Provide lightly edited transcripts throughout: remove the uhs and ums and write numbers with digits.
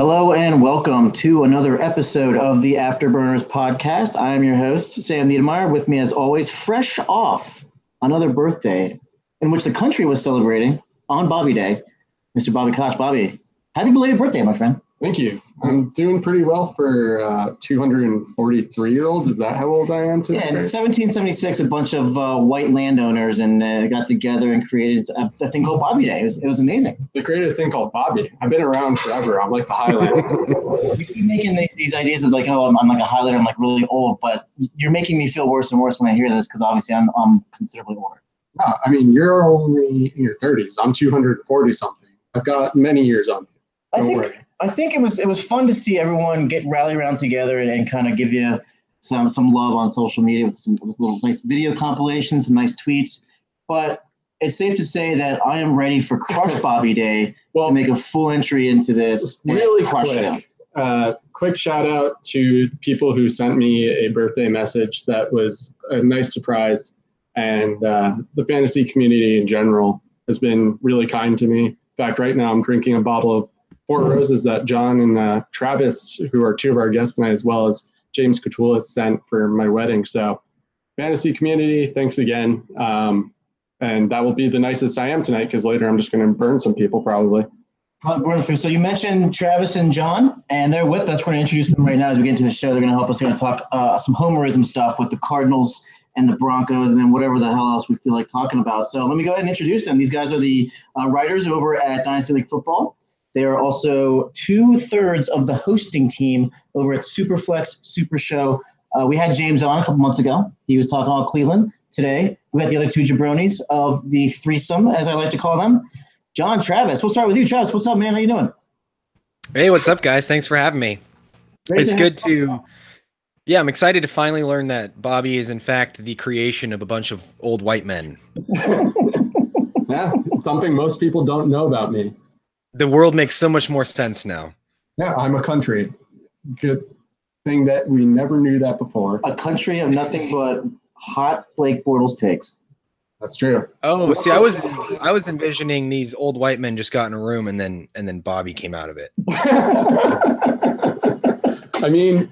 Hello and welcome to another episode of the Afterburners podcast. I am your host, Sam Niedermeyer. With me, as always, fresh off another birthday in which the country was celebrating on Bobby Day, Mr. Bobby Koch. Bobby, happy belated birthday, my friend. Thank you. I'm doing pretty well for 243-year-old. Is that how old I am today? Yeah, in 1776, a bunch of white landowners got together and created a thing called Bobby Day. It was amazing. They created a thing called Bobby. I've been around forever. I'm like the Highlander. You keep making these ideas of like, oh, I'm like a Highlander. I'm like really old, but you're making me feel worse and worse when I hear this because obviously I'm considerably older. No, I mean, you're only in your 30s. I'm 240 something. I've got many years on you. Don't worry. I think it was fun to see everyone rally around together and kind of give you some love on social media with little nice video compilations, some nice tweets. But it's safe to say that I am ready for Crush Bobby Day to make a full entry into this. Really quick shout out to the people who sent me a birthday message. That was a nice surprise. And the fantasy community in general has been really kind to me. In fact, right now I'm drinking a bottle of Four Roses that John and Travis, who are two of our guests tonight, as well as James Katulis, sent for my wedding. So fantasy community, thanks again. And that will be the nicest I am tonight because later I'm just going to burn some people probably. So you mentioned Travis and John, and they're with us. We're going to introduce them right now as we get into the show. They're going to help us talk some homerism stuff with the Cardinals and the Broncos, and then whatever the hell else we feel like talking about. So let me go ahead and introduce them. These guys are the writers over at Dynasty League Football. They are also 2/3 of the hosting team over at Superflex Super Show. We had James on a couple months ago. He was talking all Cleveland. Today, we got the other two jabronis of the threesome, as I like to call them. John, Travis. We'll start with you. Travis, what's up, man? How you doing? Hey, what's up, guys? Thanks for having me. It's good to... Yeah, I'm excited to finally learn that Bobby is, in fact, the creation of a bunch of old white men. Yeah, it's something most people don't know about me. The world makes so much more sense now. Yeah, I'm a country. Good thing that we never knew that before. A country of nothing but hot Blake Bortles takes. That's true. Oh, see, I was envisioning these old white men just got in a room and then Bobby came out of it. I mean,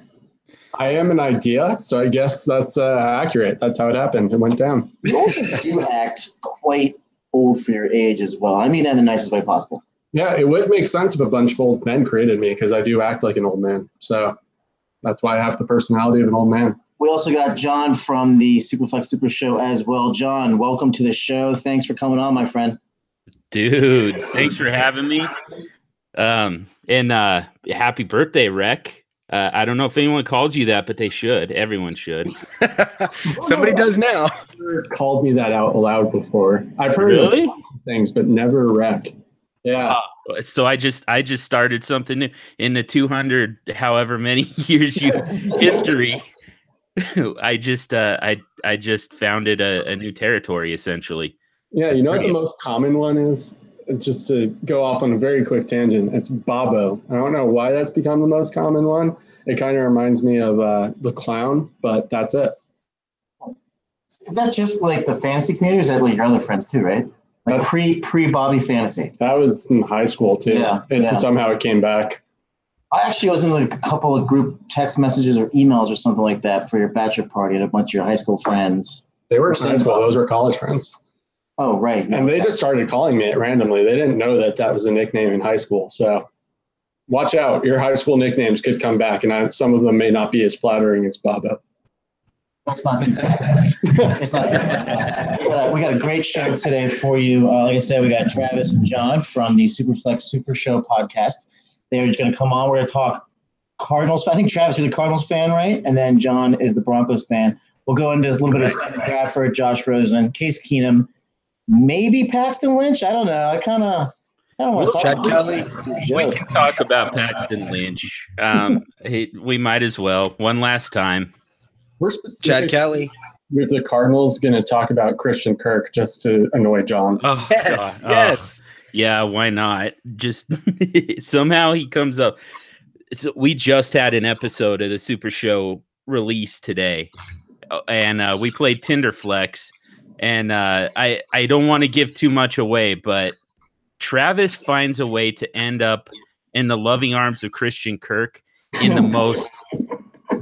I am an idea, so I guess that's accurate. That's how it happened. It went down. You also do act quite old for your age as well. I mean that in the nicest way possible. Yeah, it would make sense if a bunch of old men created me because I do act like an old man. So that's why I have the personality of an old man. We also got John from the Superflex Super Show as well. John, welcome to the show. Thanks for coming on, my friend. Dude, thanks for having me. And happy birthday, Rec. I don't know if anyone calls you that, but they should. Everyone should. Somebody does now. Never called me that out loud before. I've heard Really? of things, but never Rec. Yeah. So I just started something new in the 200 however many years history. I just founded a new territory essentially. Yeah, you know what the most common one is? Just to go off on a very quick tangent, it's Bobo. I don't know why that's become the most common one. It kind of reminds me of the clown, but that's it. Is that just like the fantasy community, or is that like your other friends too, right? Like pre-Bobby fantasy. That was in high school too. Yeah, and somehow it came back. I actually was in like a couple of group text messages or emails or something like that for your bachelor party and a bunch of your high school friends. They were in high school. Those were college friends. Oh, right. And they just started calling me it randomly. They didn't know that was a nickname in high school. So watch out. Your high school nicknames could come back, and some of them may not be as flattering as Bobo. That's not too bad. It's not too bad. We got a great show today for you. Like I said, we got Travis and John from the Superflex Super Show podcast. They're just going to come on. We're going to talk Cardinals. I think, Travis, you're the Cardinals fan, right? And then John is the Broncos fan. We'll go into a little bit of Sam Bradford, Josh Rosen, Case Keenum, maybe Paxton Lynch. I don't know. I kind of want to talk Chad Kelly. We can talk about Paxton Lynch. We might as well. One last time. We're specific. Chad Kelly. With the Cardinals going to talk about Christian Kirk just to annoy John. Oh, Yes, God. yes. Yeah, why not? Just somehow he comes up. So we just had an episode of the Super Show release today, and we played Tinderflex. And I don't want to give too much away, but Travis finds a way to end up in the loving arms of Christian Kirk in the most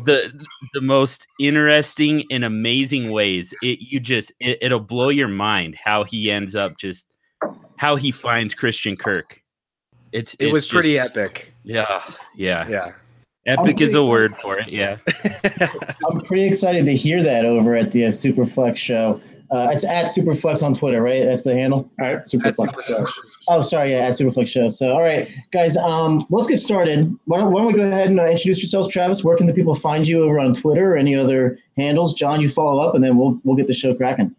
the most interesting and amazing ways. It'll blow your mind how he ends up how he finds Christian Kirk. It was pretty epic. Yeah. I'm Epic is a pretty word for it. Yeah. I'm pretty excited to hear that over at the Superflex show. It's at Superflex on Twitter, right? That's the handle? At Superflex Show. Oh, sorry, yeah, at Superflex show. So, all right, guys, let's get started. Why don't we go ahead and introduce yourselves, Travis? Where can the people find you over on Twitter or any other handles? John, you follow up, and then we'll get the show cracking.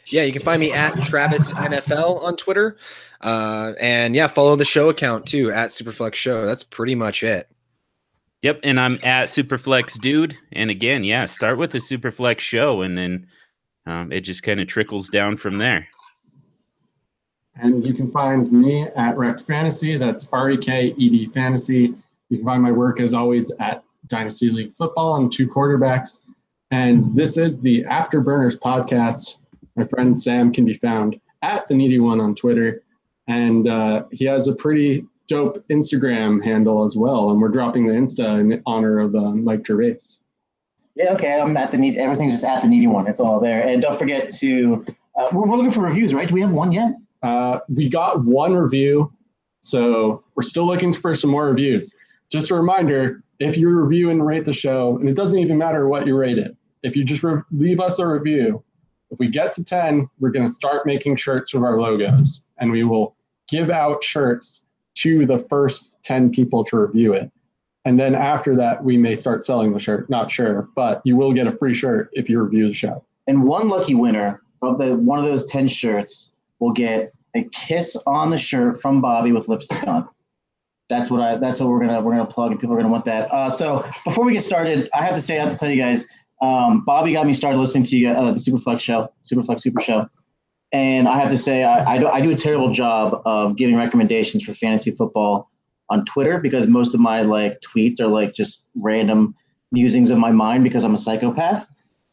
Yeah, you can find me at Travis NFL on Twitter. And yeah, follow the show account too, at Superflex Show. That's pretty much it. Yep, and I'm at Superflex Dude. And again, yeah, start with the Superflex Show, and then it just kind of trickles down from there. And you can find me at Wrecked Fantasy. That's REKED Fantasy. You can find my work, as always, at Dynasty League Football on 2 quarterbacks. And this is the Afterburners podcast. My friend Sam can be found at The Needy One on Twitter. And he has a pretty dope Instagram handle as well. And we're dropping the Insta in honor of Mike Gervais. Yeah, okay. I'm at the Needy. Everything's just at The Needy One. It's all there. And don't forget to, we're looking for reviews, right? Do we have one yet? We got 1 review, so we're still looking for some more reviews. Just a reminder, if you review and rate the show, and it doesn't even matter what you rate it, if you just leave us a review, if we get to 10, we're going to start making shirts with our logos, and we will give out shirts to the first 10 people to review it. And then after that, we may start selling the shirt. Not sure, but you will get a free shirt if you review the show. And one lucky winner of one of those 10 shirts will get a kiss on the shirt from Bobby with lipstick on. That's what we're gonna plug, and people are gonna want that. So before we get started, I have to tell you guys, Bobby got me started listening to you, the Superflex show, Superflex Super Show, and I have to say I do a terrible job of giving recommendations for fantasy football on Twitter, because most of my tweets are just random musings of my mind because I'm a psychopath.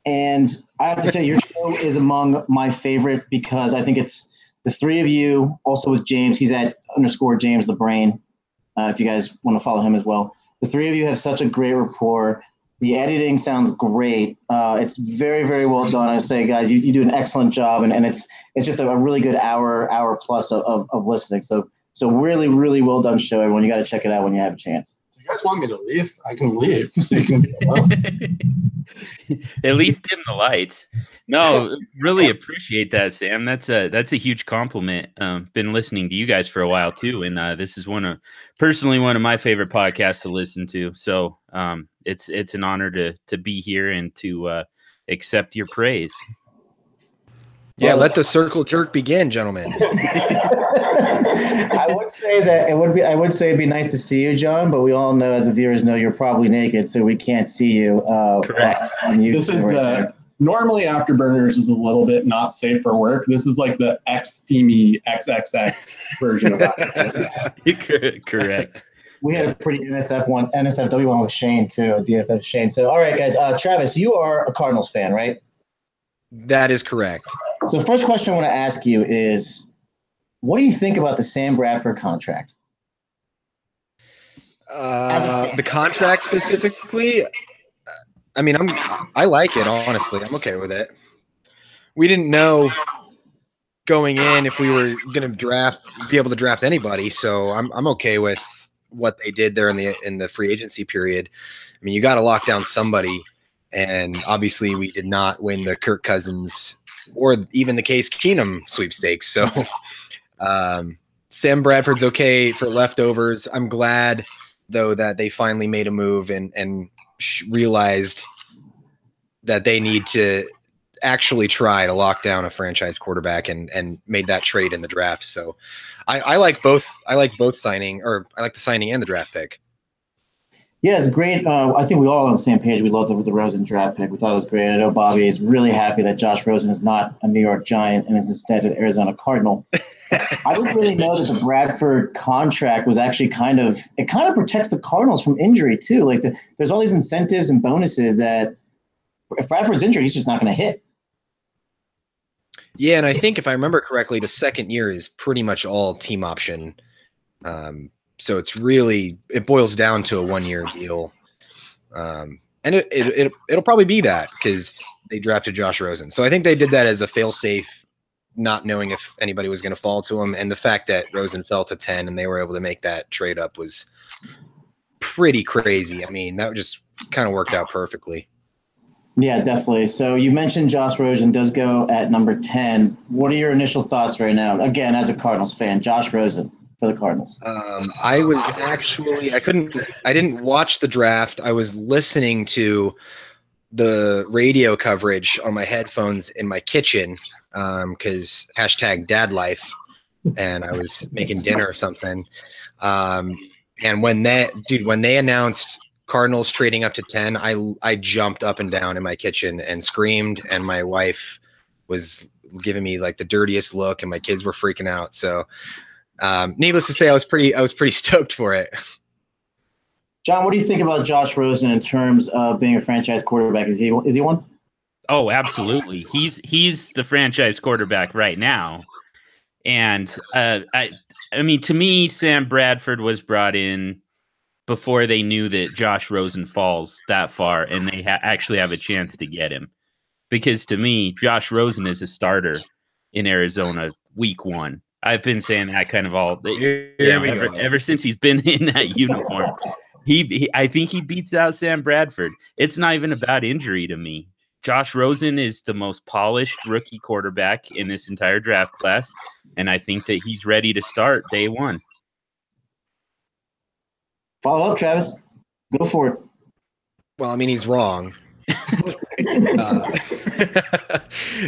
And I have to say your show is among my favorite, because I think it's the 3 of you, also with James. He's at _James the Brain, if you guys want to follow him as well. The 3 of you have such a great rapport. The editing sounds great. It's very, very well done. I say, guys, you do an excellent job, and it's just a really good hour plus of listening. So really, really well done show, everyone. You got to check it out when you have a chance. Do you guys want me to leave? I can leave so you can be alone. At least dim the lights. No, really appreciate that, Sam. That's a huge compliment. Been listening to you guys for a while too, and this is personally one of my favorite podcasts to listen to. So it's an honor to be here and to accept your praise. Yeah, let the circle jerk begin, gentlemen. I would say it'd be nice to see you, John, but we all know, as the viewers know, you're probably naked, so we can't see you. Correct. On YouTube. This is normally Afterburners is a little bit not safe for work. This is like the X-Steamy XXX version of that. Correct. We had a pretty NSFW one with Shane too, DFS Shane. So, all right, guys. Travis, you are a Cardinals fan, right? That is correct. So, first question I want to ask you is, what do you think about the Sam Bradford contract? The contract specifically, I mean, I like it, honestly. I'm okay with it. We didn't know going in if we were going to be able to draft anybody, so I'm okay with what they did there in the free agency period. I mean, you got to lock down somebody, and obviously we did not win the Kirk Cousins or even the Case Keenum sweepstakes. So Sam Bradford's okay for leftovers. I'm glad, though, that they finally made a move and realized that they need to actually try to lock down a franchise quarterback and made that trade in the draft. So I like both. I like both signing, or I like the signing and the draft pick. Yeah, it's great. I think we all on the same page. We love the Rosen draft pick. We thought it was great. I know Bobby is really happy that Josh Rosen is not a New York Giant and is instead an Arizona Cardinal. I didn't really know that the Bradford contract was actually kind of protects the Cardinals from injury too. Like there's all these incentives and bonuses that if Bradford's injured, he's just not going to hit. Yeah, and I think if I remember correctly, the second year is pretty much all team option So it boils down to a 1-year deal. And it'll probably be that because they drafted Josh Rosen. So I think they did that as a fail-safe, not knowing if anybody was going to fall to him. And the fact that Rosen fell to 10 and they were able to make that trade up was pretty crazy. I mean, that just kind of worked out perfectly. Yeah, definitely. So you mentioned Josh Rosen does go at number 10. What are your initial thoughts right now? Again, as a Cardinals fan, Josh Rosen for the Cardinals. I didn't watch the draft. I was listening to the radio coverage on my headphones in my kitchen because #dad life, and I was making dinner or something. And when they announced Cardinals trading up to 10, I jumped up and down in my kitchen and screamed, and my wife was giving me like the dirtiest look, and my kids were freaking out. So needless to say, I was pretty stoked for it. John, what do you think about Josh Rosen in terms of being a franchise quarterback? Is he one? Oh, absolutely. He's the franchise quarterback right now. And I mean, to me, Sam Bradford was brought in before they knew that Josh Rosen falls that far and they actually have a chance to get him. Because to me, Josh Rosen is a starter in Arizona week 1. I've been saying that kind of ever since he's been in that uniform. I think he beats out Sam Bradford. It's not even about injury to me. Josh Rosen is the most polished rookie quarterback in this entire draft class, and I think that he's ready to start day 1. Follow up, Travis. Go for it. Well, I mean, he's wrong.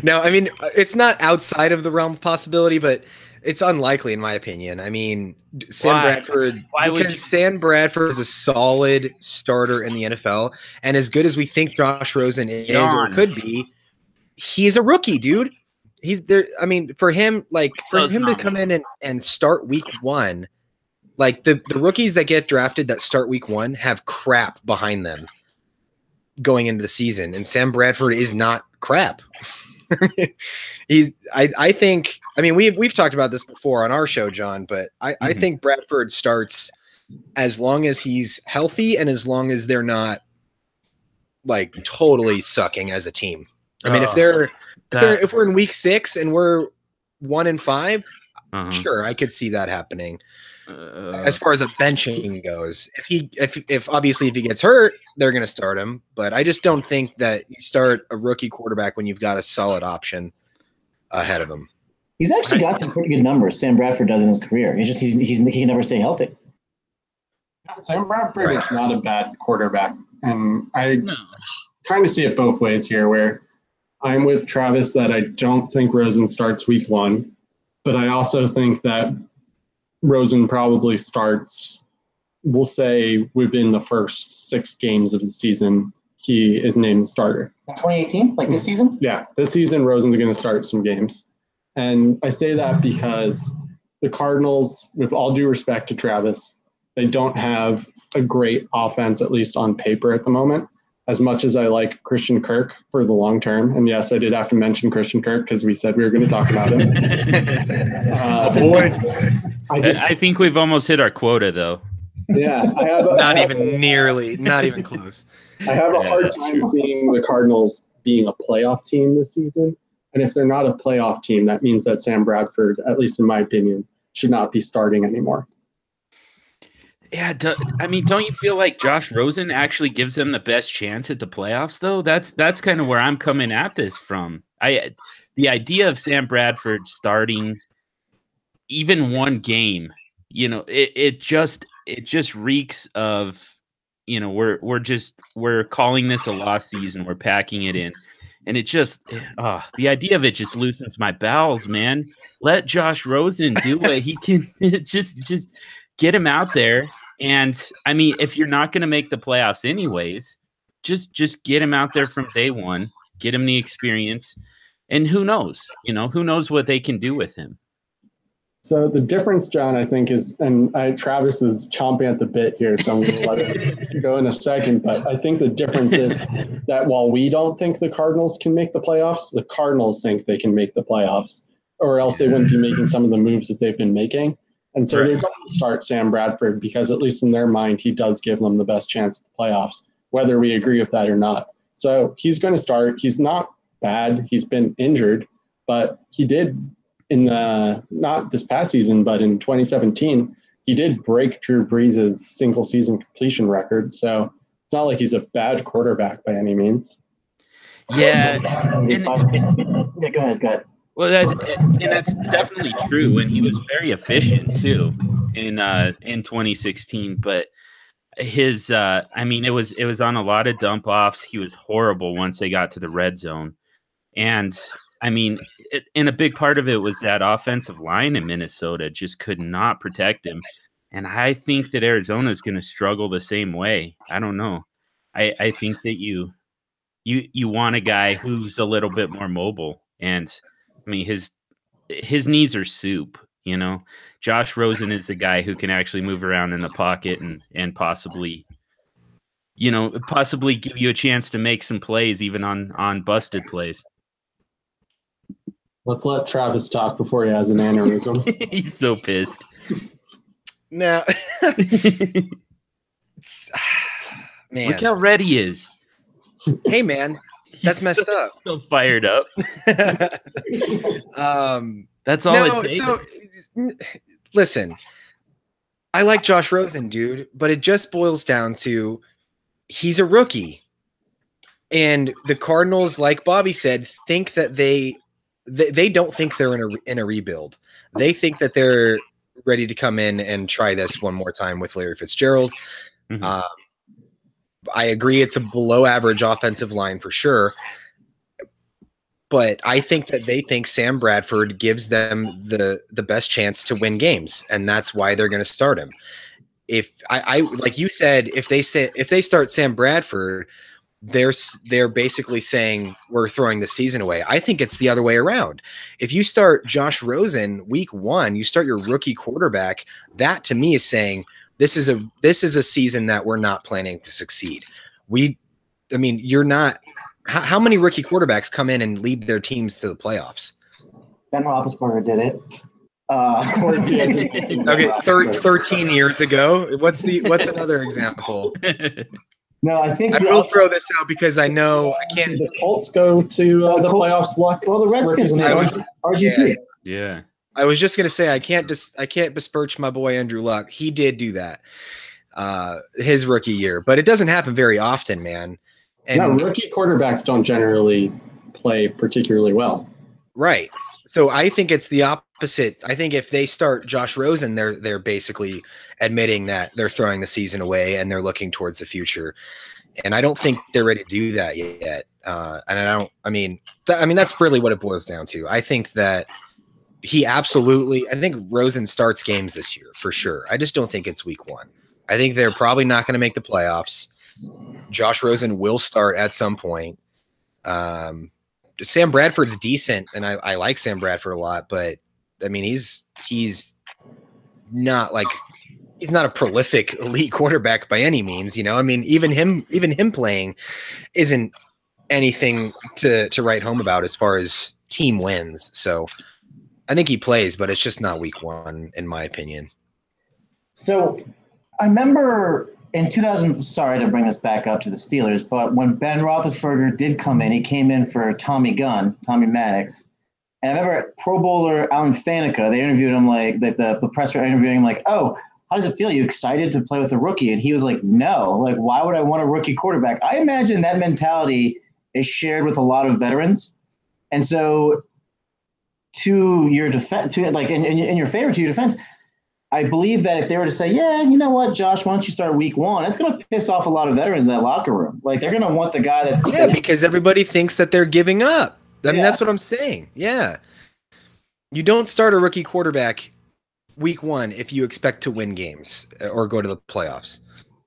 No, I mean, it's not outside of the realm of possibility, but it's unlikely in my opinion. I mean, Sam Bradford is a solid starter in the NFL, and as good as we think Josh Rosen is or could be, he's a rookie, dude. He's there. I mean, for him to come in and start week 1, like the rookies that get drafted that start week 1 have crap behind them going into the season, and Sam Bradford is not crap. I think we've talked about this before on our show, John, but I think Bradford starts as long as he's healthy and as long as they're not like totally sucking as a team. I mean, if we're in week 6 and we're 1-5, sure, I could see that happening. As far as a benching goes, if obviously if he gets hurt, they're going to start him. But I just don't think that you start a rookie quarterback when you've got a solid option ahead of him. He's actually got some pretty good numbers. Sam Bradford does in his career. He can never stay healthy. Sam Bradford is not a bad quarterback, and I kind of see it both ways here. Where I'm with Travis that I don't think Rosen starts week 1, but I also think that Rosen probably starts, we'll say, within the first 6 games of the season, he is named starter. 2018, like this season? Yeah, this season, Rosen's going to start some games. And I say that because the Cardinals, with all due respect to Travis, they don't have a great offense, at least on paper at the moment, as much as I like Christian Kirk for the long term. And yes, I did have to mention Christian Kirk because we said we were going to talk about him. I think we've almost hit our quota, though. Yeah. Not even close. I have a hard time seeing the Cardinals being a playoff team this season. And if they're not a playoff team, that means that Sam Bradford, at least in my opinion, should not be starting anymore. Yeah, don't you feel like Josh Rosen actually gives them the best chance at the playoffs, though? That's kind of where I'm coming at this from. The idea of Sam Bradford starting even one game, it just reeks of, we're calling this a lost season. We're packing it in. And it just, the idea of it just loosens my bowels, man. Let Josh Rosen do what he can. just get him out there. And I mean, if you're not going to make the playoffs anyways, just get him out there from day 1, get him the experience. And who knows, who knows what they can do with him. So the difference, John, I think is, and Travis is chomping at the bit here, so I'm going to let it go in a second. But I think the difference is that while we don't think the Cardinals can make the playoffs, the Cardinals think they can make the playoffs, or else they wouldn't be making some of the moves that they've been making. And so Right. they're going to start Sam Bradford because, at least in their mind, he does give them the best chance at the playoffs, whether we agree with that or not. So he's going to start. He's not bad. He's been injured, but he did not this past season, but in 2017, he did break Drew Brees' single season completion record. So it's not like he's a bad quarterback by any means. Yeah. Yeah, go ahead. Well, that's definitely true, and he was very efficient too in 2016. But his, I mean, it was on a lot of dump offs. He was horrible once they got to the red zone, and I mean, and a big part of it was that offensive line in Minnesota just could not protect him, and I think that Arizona is going to struggle the same way. I don't know. I think that you want a guy who's a little bit more mobile, and I mean his knees are soup. Josh Rosen is the guy who can actually move around in the pocket and possibly give you a chance to make some plays even on busted plays. Let's let Travis talk before he has an aneurysm. He's so pissed. Now, man, Look how red he is. hey man, that's messed up. So fired up. That's all no, it takes. so listen, I like Josh Rosen, dude, but it just boils down to he's a rookie. And the Cardinals, like Bobby said, think that they don't think they're in a rebuild. They think that they're ready to come in and try this one more time with Larry Fitzgerald. Mhm. I agree it's a below average offensive line for sure. But I think that they think Sam Bradford gives them the best chance to win games, and that's why they're going to start him. If I like you said, if they start Sam Bradford, they're basically saying we're throwing the season away. I think it's the other way around. If you start Josh Rosen week 1, you start your rookie quarterback. That to me is saying this is a season that we're not planning to succeed. You're not. How many rookie quarterbacks come in and lead their teams to the playoffs? Ben Roethlisberger did it. Of course, he had to mention Okay, that. 13 years ago. What's another example? No, I think I will throw this out because I know I can't. The Colts go to the playoffs luck. Well, the Redskins Rookie did season. RG3. Yeah. I was just gonna say I can't besmirch my boy Andrew Luck. He did do that his rookie year, but it doesn't happen very often, man. And No, rookie quarterbacks don't generally play particularly well. right. So I think it's the opposite. I think if they start Josh Rosen, they're basically admitting that they're throwing the season away and they're looking towards the future. And I don't think they're ready to do that yet. And I mean, that's really what it boils down to. I think that I think Rosen starts games this year for sure. I just don't think it's week 1. I think they're probably not going to make the playoffs. Josh Rosen will start at some point. Sam Bradford's decent, and I like Sam Bradford a lot, but I mean he's not a prolific elite quarterback by any means. I mean even him playing isn't anything to write home about as far as team wins. So I think he plays, but it's just not week 1 in my opinion. So I remember in 2000, sorry to bring this back up to the Steelers, but when Ben Roethlisberger did come in, he came in for Tommy Maddox. And I remember Pro Bowler Alan Faneca, they interviewed him the press were interviewing him like, oh, how does it feel? Are you excited to play with a rookie? And he was like, no, why would I want a rookie quarterback? I imagine that mentality is shared with a lot of veterans. And so to your defense, in your favor, to your defense, I believe that if they were to say, yeah, you know what, Josh, why don't you start week 1? It's going to piss off a lot of veterans in that locker room. They're going to want the guy that's – yeah, because everybody thinks that they're giving up. I mean, that's what I'm saying. Yeah. You don't start a rookie quarterback week 1 if you expect to win games or go to the playoffs.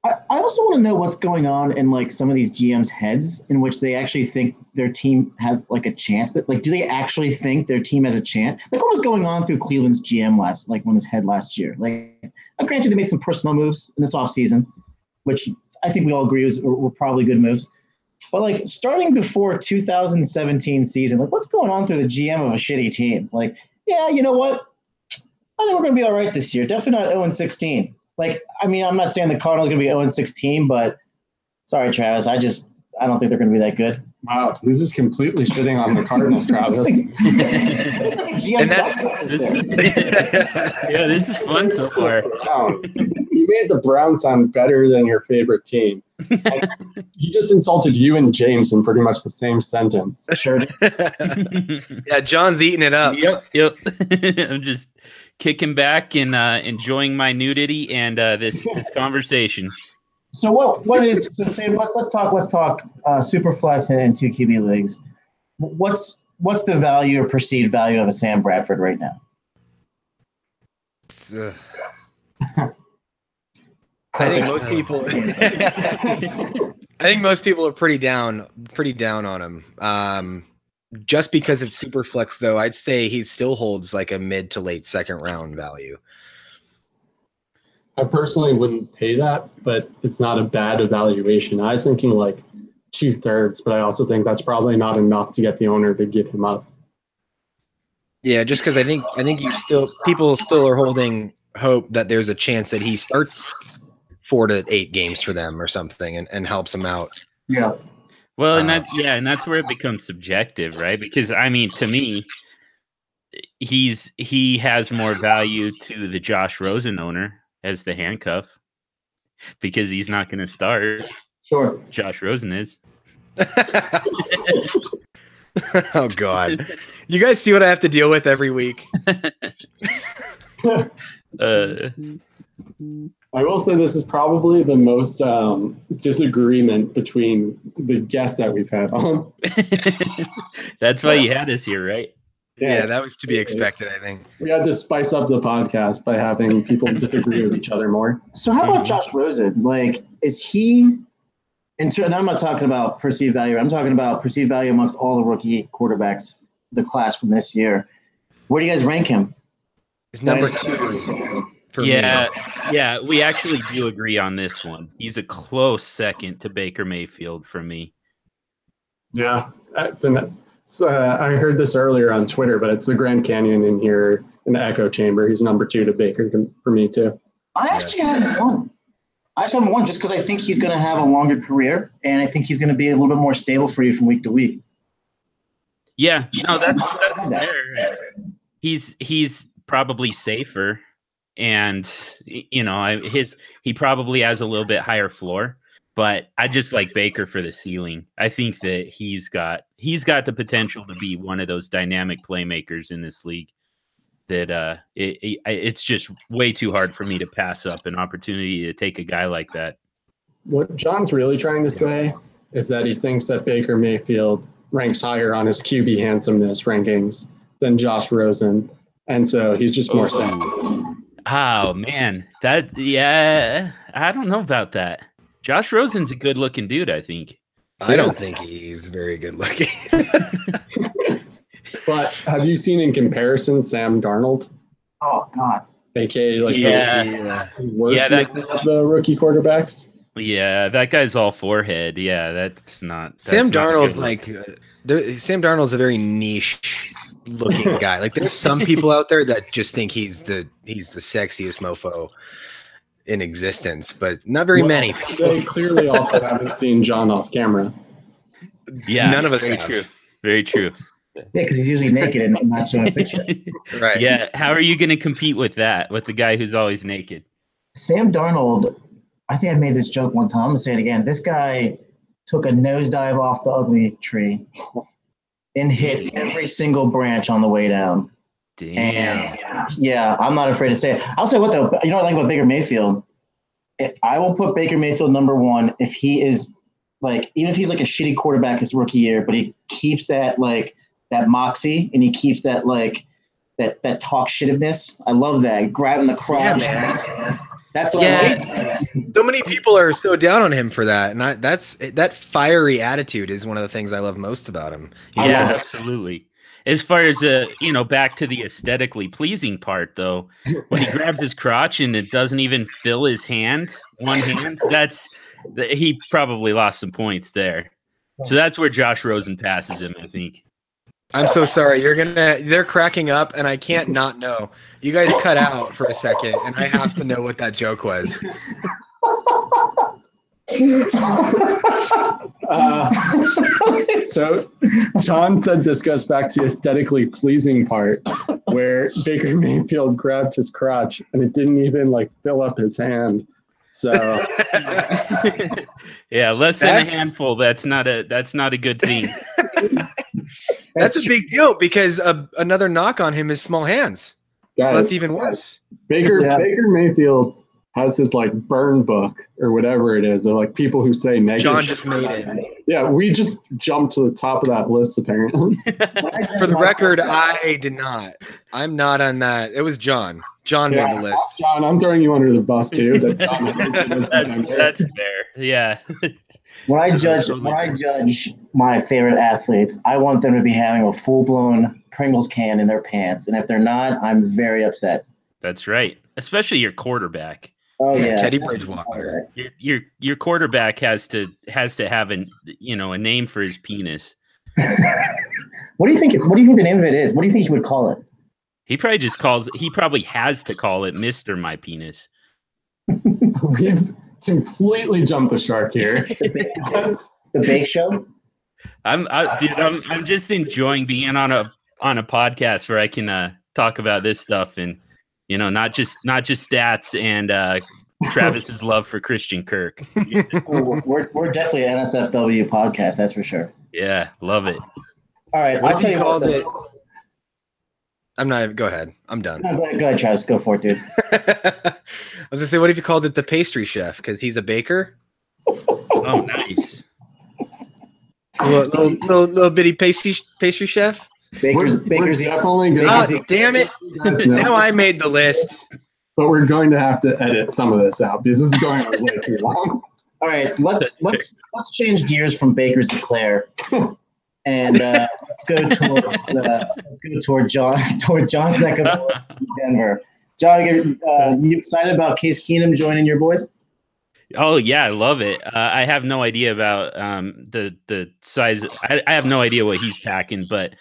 I also want to know what's going on in some of these GMs' heads in which they actually think their team has a chance. Do they actually think their team has a chance? What was going on through Cleveland's GM last year? Granted, they made some personal moves in this offseason, which I think we all agree were probably good moves. But starting before 2017 season, what's going on through the GM of a shitty team? Yeah, you know what? I think we're going to be all right this year. Definitely not 0-16. Like, I mean, I'm not saying the Cardinals are going to be 0-16, but sorry, Travis. I don't think they're going to be that good. Wow, this is completely shitting on the Cardinals, Travis. And that's Yeah, this is fun so far. You made the Browns sound better than your favorite team. He just insulted you and James in pretty much the same sentence. Sure. Yeah, John's eating it up. Yep. I'm just kicking back and enjoying my nudity and this conversation. So what is so Sam? Let's talk superflex and 2 QB leagues. What's the value or perceived value of a Sam Bradford right now? I think most people. I think most people are pretty down on him. Just because it's super flex, though, I'd say he still holds like a mid to late second round value. I personally wouldn't pay that, but it's not a bad evaluation. I was thinking like 2/3, but I also think that's probably not enough to get the owner to give him up. Yeah, just because I think people still are holding hope that there's a chance that he starts 4 to 8 games for them or something and helps them out. Yeah. Well, and that's where it becomes subjective, right? Because I mean, to me, he has more value to the Josh Rosen owner as the handcuff because he's not going to start. Sure. Josh Rosen is. Oh God, you guys see what I have to deal with every week. I will say this is probably the most disagreement between the guests that we've had on. That's why you had us here, right? Yeah, that was to be expected, I think. We had to spice up the podcast by having people disagree with each other more. So how about Josh Rosen? Like, is he – and I'm not talking about perceived value. I'm talking about perceived value amongst all the rookie quarterbacks, the class from this year. Where do you guys rank him? He's number 2 for me. Yeah, we actually do agree on this one. He's a close second to Baker Mayfield for me. Yeah, I heard this earlier on Twitter, but it's the Grand Canyon in here in the echo chamber. He's number 2 to Baker for me too. I actually haven't won. Just because I think he's going to have a longer career, and I think he's going to be a little bit more stable for you from week to week. Yeah, that's fair. He's probably safer, and he probably has a little bit higher floor. But I just like Baker for the ceiling. I think that he's got the potential to be one of those dynamic playmakers in this league. That it's just way too hard for me to pass up an opportunity to take a guy like that. What John's really trying to say is that he thinks that Baker Mayfield ranks higher on his QB handsomeness rankings than Josh Rosen, and so he's just more sad. Oh man, I don't know about that. Josh Rosen's a good-looking dude, I think. I don't think he's very good-looking. But have you seen in comparison Sam Darnold? Oh God. AKA like the worst of the rookie quarterbacks? Yeah, that guy's all forehead. Yeah, that's not. Sam Darnold's Sam Darnold's a very niche looking guy. Like there's some people out there that just think he's the sexiest mofo in existence, but not very many. They clearly also haven't seen John off camera. Yeah, none of us very have. True. Very true. Yeah, because he's usually naked and not showing a picture. Right. Yeah. How are you going to compete with that, with the guy who's always naked? Sam Darnold, I think I made this joke one time. I'm going to say it again. This guy took a nosedive off the ugly tree and hit every single branch on the way down. Damn. And yeah, I'm not afraid to say it. I'll say what, though. You know what I like about Baker Mayfield? I will put Baker Mayfield number 1 if he is, like, even if he's like a shitty quarterback his rookie year, but he keeps that, like, that moxie, and he keeps that like that talk shitiveness. I love that. Grabbing the crotch. Yeah, man. That's what I like. So many people are so down on him for that, and that fiery attitude is one of the things I love most about him. Absolutely. As far as back to the aesthetically pleasing part, though, when he grabs his crotch and it doesn't even fill his one hand, he probably lost some points there. So that's where Josh Rosen passes him, I think. I'm so sorry. They're cracking up, and I can't not know. You guys cut out for a second, and I have to know what that joke was. So John said this goes back to the aesthetically pleasing part where Baker Mayfield grabbed his crotch and it didn't even like fill up his hand. So yeah, less than a handful. That's not a good thing. That's a big deal because another knock on him is small hands. guys, So that's even worse. Baker Mayfield has his like burn book or whatever it is, or like people who say negative. John just made it. Yeah, we just jumped to the top of that list apparently. For the record, I did not. I'm not on that. It was John. John made the list. John, I'm throwing you under the bus too. That's fair. Yeah. When I judge my favorite athletes, I want them to be having a full-blown Pringles can in their pants, and if they're not, I'm very upset. That's right. Especially your quarterback. Oh yeah, Teddy Bridgewater. Your quarterback has to have a name for his penis. What do you think the name of it is? What do you think he would call it? He probably has to call it Mr. My Penis. We've completely jumped the shark here. The Bake Show. I'm just enjoying being on a podcast where I can talk about this stuff and not just stats and Travis's love for Christian Kirk. We're definitely an NSFW podcast, that's for sure. Yeah, love it. All right, What have you called it? I'm not. Go ahead. I'm done. No, go ahead, Travis. Go for it, dude. I was gonna say, what if you called it the pastry chef? Because he's a baker. Oh, nice. Little bitty pastry chef. Baker's definitely good. Oh, damn it! Now I made the list. But we're going to have to edit some of this out because this is going way too long. All right, let's change gears from Baker's to Claire, and let's go toward John's neck of the woods in Denver. John, you excited about Case Keenum joining your boys? Oh yeah, I love it. I have no idea about the size. I have no idea what he's packing, but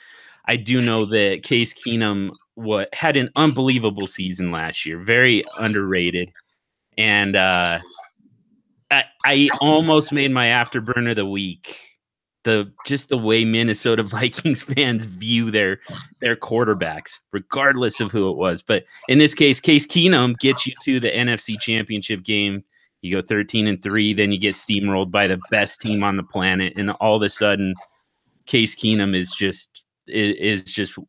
I do know that Case Keenum had an unbelievable season last year, very underrated, and I almost made my afterburner of the week. The way Minnesota Vikings fans view their quarterbacks, regardless of who it was. But in this case, Case Keenum gets you to the NFC Championship game. You go 13-3, then you get steamrolled by the best team on the planet, and all of a sudden, Case Keenum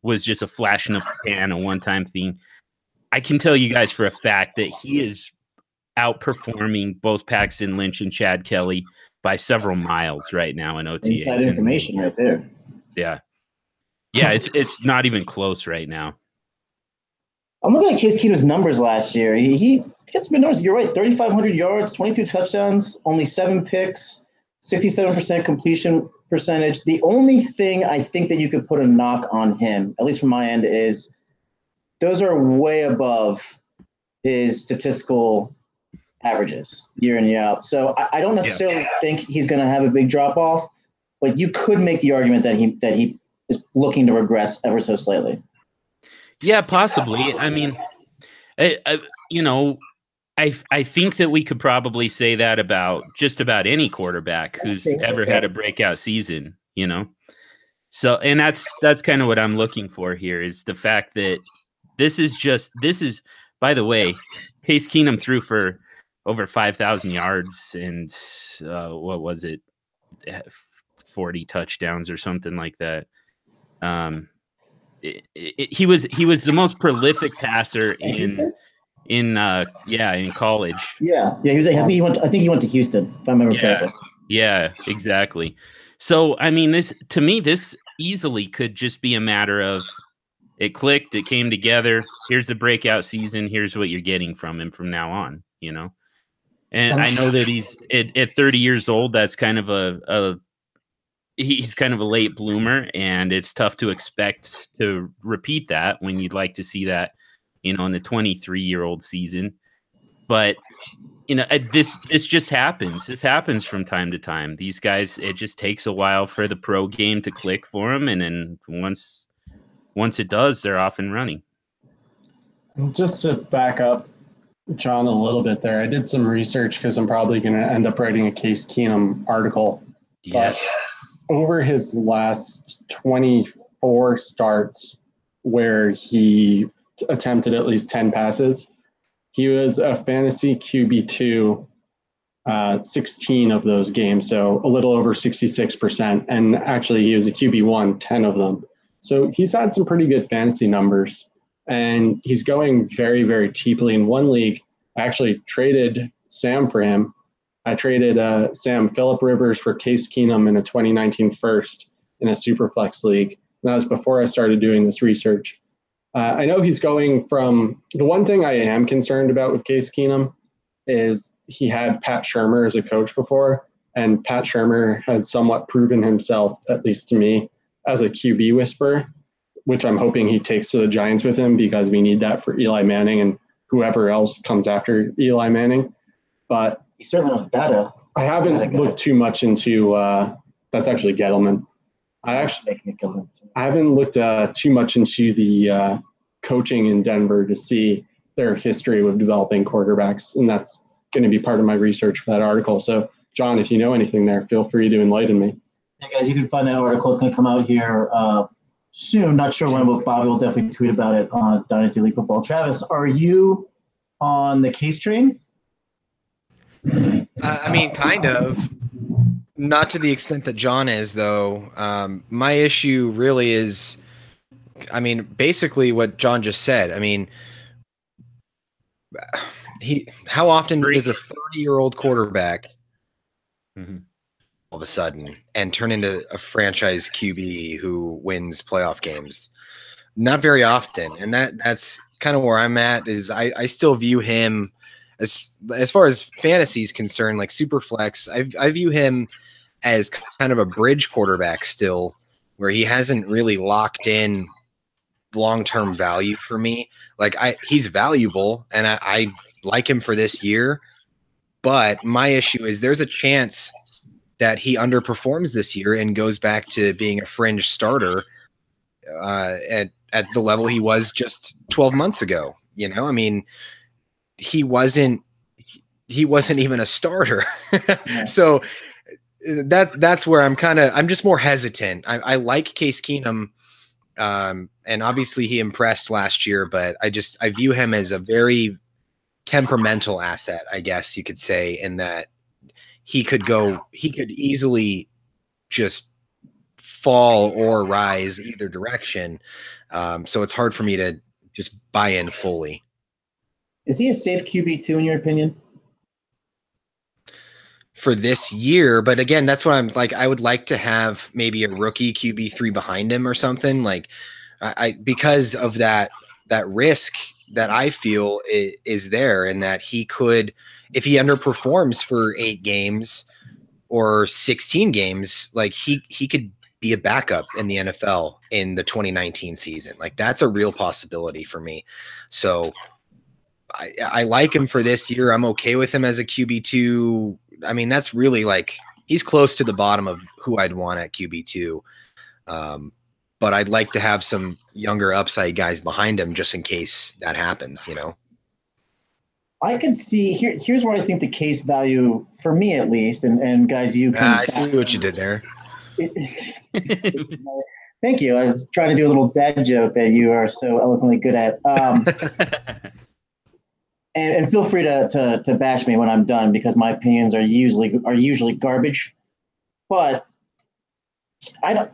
was just a flash in the pan, a one-time thing. I can tell you guys for a fact that he is outperforming both Paxton Lynch and Chad Kelly by several miles right now in OTA. Inside information right there. Yeah, it's not even close right now. I'm looking at Case Keenum's numbers last year. He gets some good numbers. You're right, 3,500 yards, 22 touchdowns, only 7 picks, 67% completion percentage. The only thing I think that you could put a knock on him, at least from my end, is those are way above his statistical averages year in, year out. So I don't necessarily think he's going to have a big drop off, but you could make the argument that he is looking to regress ever so slightly. Yeah, possibly. I mean, I think that we could probably say that about just about any quarterback who's ever had a breakout season, So, and that's kind of what I'm looking for here is the fact that this is, by the way, Case Keenum threw for over 5,000 yards and what was it, 40 touchdowns or something like that. He was the most prolific passer in college. Yeah. I think he went to Houston, if I remember correctly. Yeah, exactly. So I mean, this easily could just be a matter of it clicked, it came together. Here's the breakout season. Here's what you're getting from him from now on. And I know that he's at 30 years old. That's kind of he's kind of a late bloomer, and it's tough to expect to repeat that when you'd like to see that, in the 23-year-old season. But this just happens. This happens from time to time. These guys, it just takes a while for the pro game to click for them, and then once it does, they're off and running. Just to back up John a little bit there, I did some research because I'm probably going to end up writing a Case Keenum article. Yes. But over his last 24 starts where he attempted at least 10 passes, he was a fantasy QB2 16 of those games, so a little over 66%. And actually, he was a QB1 10 of them. So he's had some pretty good fantasy numbers. And he's going very, very cheaply. In one league, I actually traded Sam for him. I traded Sam Phillip Rivers for Case Keenum in a 2019 first in a superflex league. And that was before I started doing this research. I know he's going from – the one thing I am concerned about with Case Keenum is he had Pat Shurmur as a coach before, and Pat Shurmur has somewhat proven himself, at least to me, as a QB whisperer, which I'm hoping he takes to the Giants with him because we need that for Eli Manning and whoever else comes after Eli Manning. But He certainly has data. I haven't looked too much into that's actually Gettleman. I haven't looked too much into the coaching in Denver to see their history with developing quarterbacks, and that's going to be part of my research for that article. So, John, if you know anything there, feel free to enlighten me. Hey guys, you can find that article. It's going to come out here soon. Not sure when, but Bobby will definitely tweet about it on Dynasty League Football. Travis, are you on the Case train? I mean, kind of. Not to the extent that John is, though. My issue really is, I mean, basically what John just said. I mean, how often does a 30-year-old quarterback all of a sudden and turn into a franchise QB who wins playoff games? Not very often. And that's kind of where I'm at, is I still view him as far as fantasy is concerned, like Superflex, I view him as kind of a bridge quarterback still, where he hasn't really locked in long-term value for me. Like he's valuable and I like him for this year, but my issue is there's a chance that he underperforms this year and goes back to being a fringe starter at the level he was just 12 months ago. You know, I mean, he wasn't even a starter. So that's where I'm just more hesitant. I like Case Keenum. And obviously he impressed last year, but I view him as a very temperamental asset, I guess you could say, in that he could easily just fall or rise either direction. So it's hard for me to just buy in fully. Is he a safe QB2 in your opinion? For this year, but again, that's what I'm like. I would like to have maybe a rookie QB3 behind him or something, like I because of that risk that I feel is there, and that he could, if he underperforms for 8 games or 16 games, like he could be a backup in the NFL in the 2019 season. Like that's a real possibility for me. So I like him for this year. I'm okay with him as a QB2. I mean, that's really like he's close to the bottom of who I'd want at QB2. But I'd like to have some younger upside guys behind him just in case that happens, you know? I could see here's where I think the Case value, for me at least, and guys, you can. I see what you did there. Thank you. I was trying to do a little dad joke that you are so eloquently good at. And feel free to bash me when I'm done, because my opinions are usually garbage. But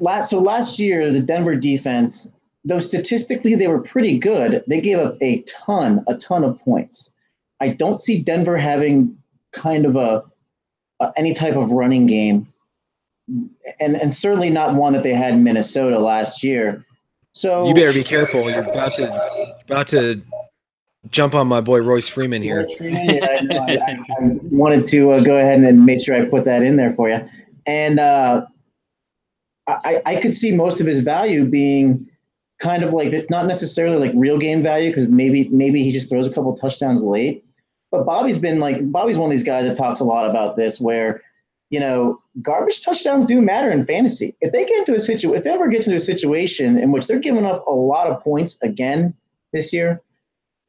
last year the Denver defense, though statistically they were pretty good, they gave up a ton of points. I don't see Denver having kind of any type of running game, and certainly not one that they had in Minnesota last year. So you better be careful. You're about to jump on my boy Royce Freeman here. Royce Freeman, yeah, I wanted to go ahead and make sure I put that in there for you. And I could see most of his value being kind of like, it's not necessarily like real game value, because maybe he just throws a couple touchdowns late. But Bobby's one of these guys that talks a lot about this, where garbage touchdowns do matter in fantasy. If they ever get into a situation in which they're giving up a lot of points again this year,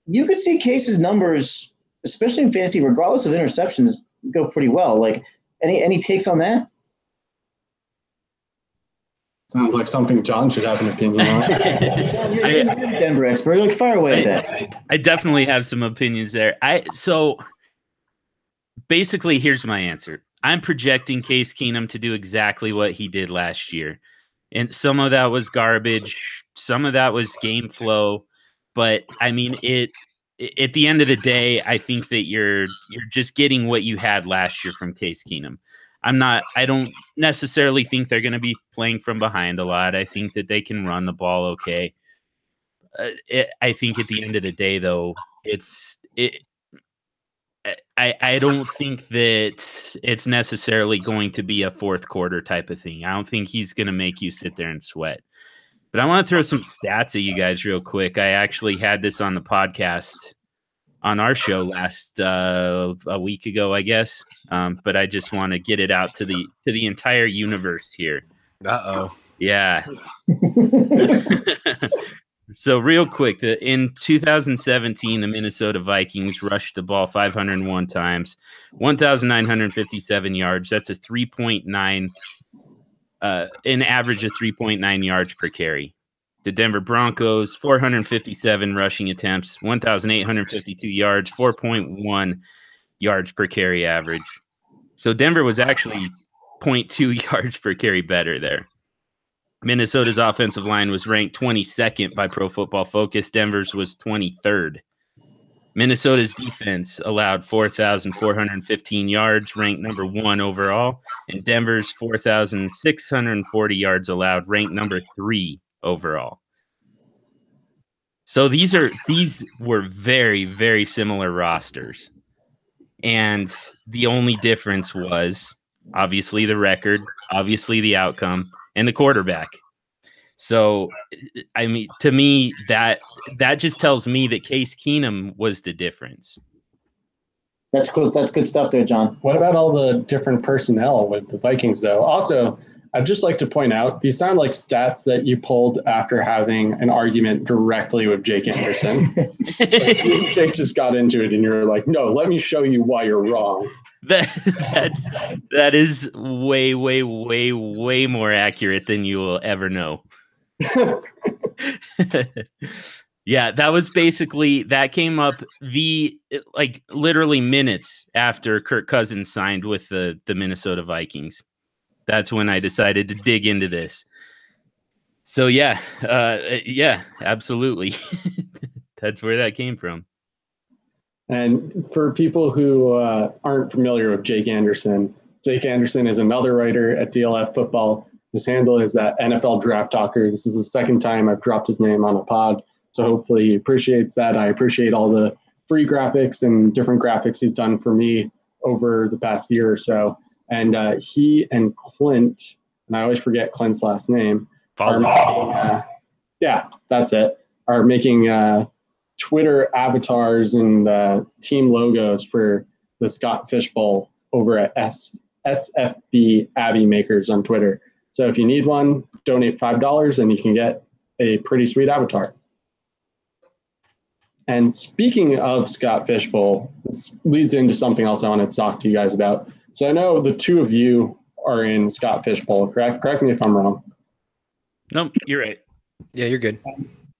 you could see Case's numbers, especially in fantasy, regardless of interceptions, go pretty well. Like, any takes on that? Sounds like something John should have an opinion on. John, you're a Denver expert. Like, fire away at that. I definitely have some opinions there. So basically, here's my answer. I'm projecting Case Keenum to do exactly what he did last year. And some of that was garbage. Some of that was game flow. But I mean, at the end of the day, I think that you're just getting what you had last year from Case Keenum. I don't necessarily think they're going to be playing from behind a lot. I think that they can run the ball okay. I think at the end of the day, though, I don't think that it's necessarily going to be a fourth quarter type of thing. I don't think he's going to make you sit there and sweat. But I want to throw some stats at you guys real quick. I actually had this on the podcast on our show last a week ago, I guess. But I just want to get it out to the entire universe here. Uh-oh. Yeah. So real quick, in 2017, the Minnesota Vikings rushed the ball 501 times, 1,957 yards. That's a 3.9, an average of 3.9 yards per carry. The Denver Broncos, 457 rushing attempts, 1,852 yards, 4.1 yards per carry average. So Denver was actually 0.2 yards per carry better there. Minnesota's offensive line was ranked 22nd by Pro Football Focus. Denver's was 23rd. Minnesota's defense allowed 4,415 yards, ranked number 1 overall, and Denver's 4,640 yards allowed, ranked number 3 overall. So these were very, very similar rosters. And the only difference was obviously the record, obviously the outcome, and the quarterback. So, I mean, to me, that just tells me that Case Keenum was the difference. That's cool. That's good stuff there, John. What about all the different personnel with the Vikings, though? Also, I'd just like to point out, these sound like stats that you pulled after having an argument directly with Jake Anderson. Like, Jake just got into it, and you're like, no, let me show you why you're wrong. That is way, way, way, way more accurate than you will ever know. Yeah, that came up literally minutes after Kirk Cousins signed with the Minnesota Vikings. That's when I decided to dig into this. So yeah, absolutely. That's where that came from. And for people who aren't familiar with Jake Anderson is another writer at DLF Football. His handle is that NFL Draft Talker. This is the second time I've dropped his name on a pod, so hopefully he appreciates that. I appreciate all the free graphics and different graphics he's done for me over the past year or so. And he and Clint, and I always forget Clint's last name, are making Twitter avatars and team logos for the Scott Fish Bowl over at SFB Abby Makers on Twitter. So if you need one, donate $5 and you can get a pretty sweet avatar. And speaking of Scott Fish Bowl, this leads into something else I want to talk to you guys about. So I know the two of you are in Scott Fish Bowl, correct? Correct me if I'm wrong. No, you're right. Yeah, you're good.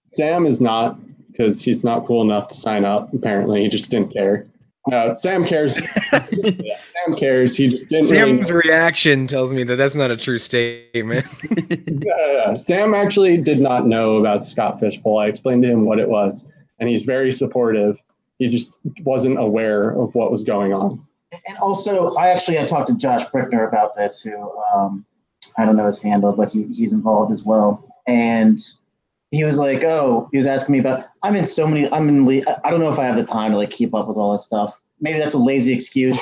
Sam is not, because he's not cool enough to sign up. Apparently, he just didn't care. No, Sam cares. Sam cares. He just didn't. Sam's reaction tells me that that's not a true statement. Yeah. Sam actually did not know about Scott Fish Bowl. I explained to him what it was, and he's very supportive. He just wasn't aware of what was going on. And also, I talked to Josh Brickner about this, who I don't know his handle, but he's involved as well. And he was like, he was asking me about, I don't know if I have the time to keep up with all that stuff. Maybe that's a lazy excuse.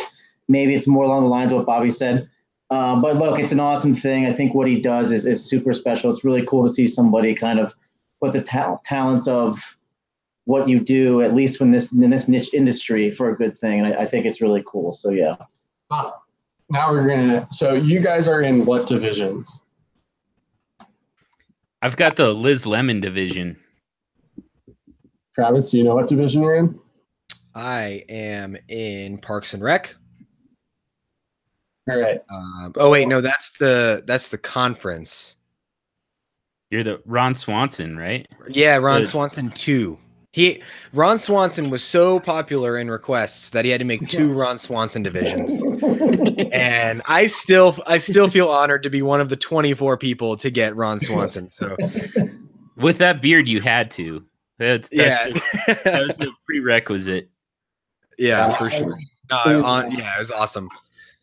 Maybe it's more along the lines of what Bobby said. But look, it's an awesome thing. I think what he does is super special. It's really cool to see somebody kind of put the talents of what you do, at least in this niche industry, for a good thing. And I think it's really cool. So yeah. Now so you guys are in what divisions? I've got the Liz Lemon division. Travis, do you know what division you're in? I am in Parks and Rec. All right. Oh wait, no, that's the conference. You're the Ron Swanson, right? Yeah, Ron Swanson 2. Ron Swanson was so popular in requests that he had to make 2 Ron Swanson divisions. And I still feel honored to be one of the 24 people to get Ron Swanson. So with that beard, you had to. That was a prerequisite. Yeah, for sure. It was awesome.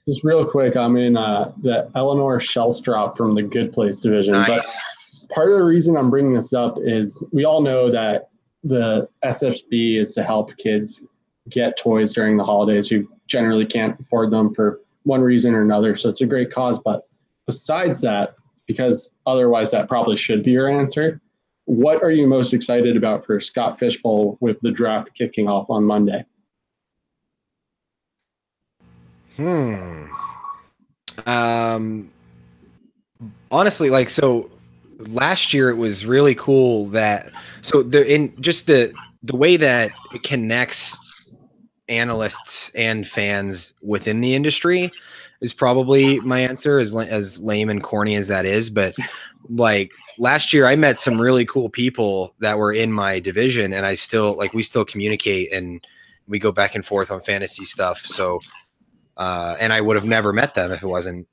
Just real quick, I'm in the Eleanor Shellstrop from the Good Place division. Nice. But part of the reason I'm bringing this up is we all know that the SFB is to help kids get toys during the holidays who generally can't afford them for one reason or another. So it's a great cause. But besides that, because otherwise that probably should be your answer, what are you most excited about for Scott Fishbowl with the draft kicking off on Monday? Honestly, last year it was really cool that the way that it connects analysts and fans within the industry is probably my answer, as lame and corny as that is. But last year I met some really cool people that were in my division, and we still communicate and we go back and forth on fantasy stuff. So and I would have never met them if it wasn't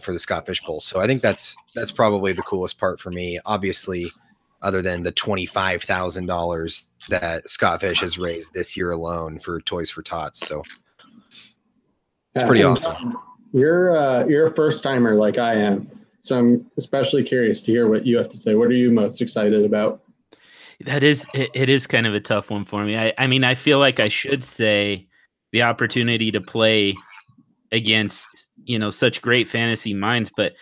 for the Scott Fish Bowl. So I think that's probably the coolest part for me, obviously, other than the $25,000 that Scott Fish has raised this year alone for Toys for Tots. So it's pretty awesome. You're a first timer like I am, so I'm especially curious to hear what you have to say. What are you most excited about? It is kind of a tough one for me. I mean, I feel like I should say the opportunity to play against such great fantasy minds, but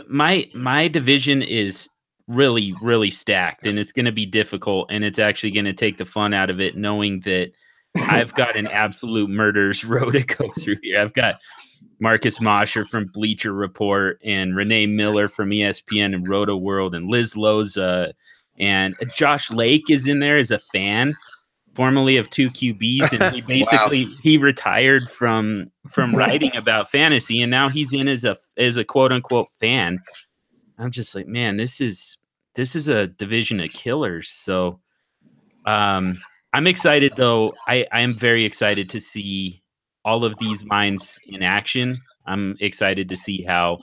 my division is really, really stacked, and it's going to be difficult, and it's actually going to take the fun out of it, knowing that I've got an absolute murderer's row to go through here. I've got Marcus Mosher from Bleacher Report and Renee Miller from ESPN and Roto World and Liz Loza, and Josh Lake is in there as a fan, formerly of 2QBs, and he basically he retired from writing about fantasy, and now he's in as a quote unquote fan. I'm just like, man, this is a division of killers. So I'm excited, though. I am very excited to see all of these minds in action. I'm excited to see how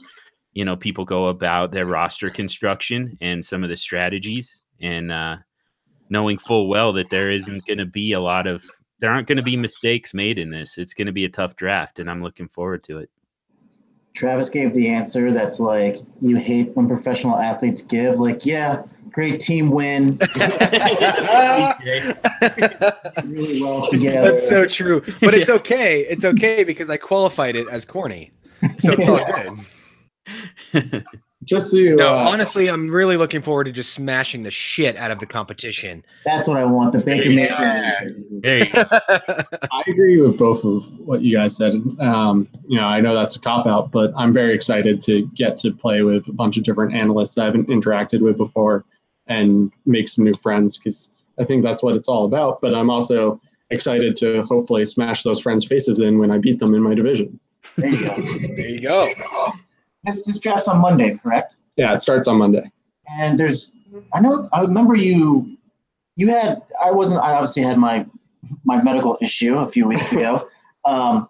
people go about their roster construction and some of the strategies, and knowing full well that there aren't going to be mistakes made in this. It's going to be a tough draft, and I'm looking forward to it. Travis gave the answer that's like, you hate when professional athletes give, yeah, great team win. Really well together. That's so true. But it's okay. It's okay because I qualified it as corny. So it's all good. Just so you honestly, I'm really looking forward to just smashing the shit out of the competition. That's what I want. The Baker There you go. I agree with both of what you guys said. I know that's a cop-out, but I'm very excited to get to play with a bunch of different analysts I haven't interacted with before and make some new friends, because I think that's what it's all about. But I'm also excited to hopefully smash those friends' faces in when I beat them in my division. There you go. There you go. This draft's on Monday, correct? Yeah, it starts on Monday. And I remember you had, I obviously had my medical issue a few weeks ago. Oh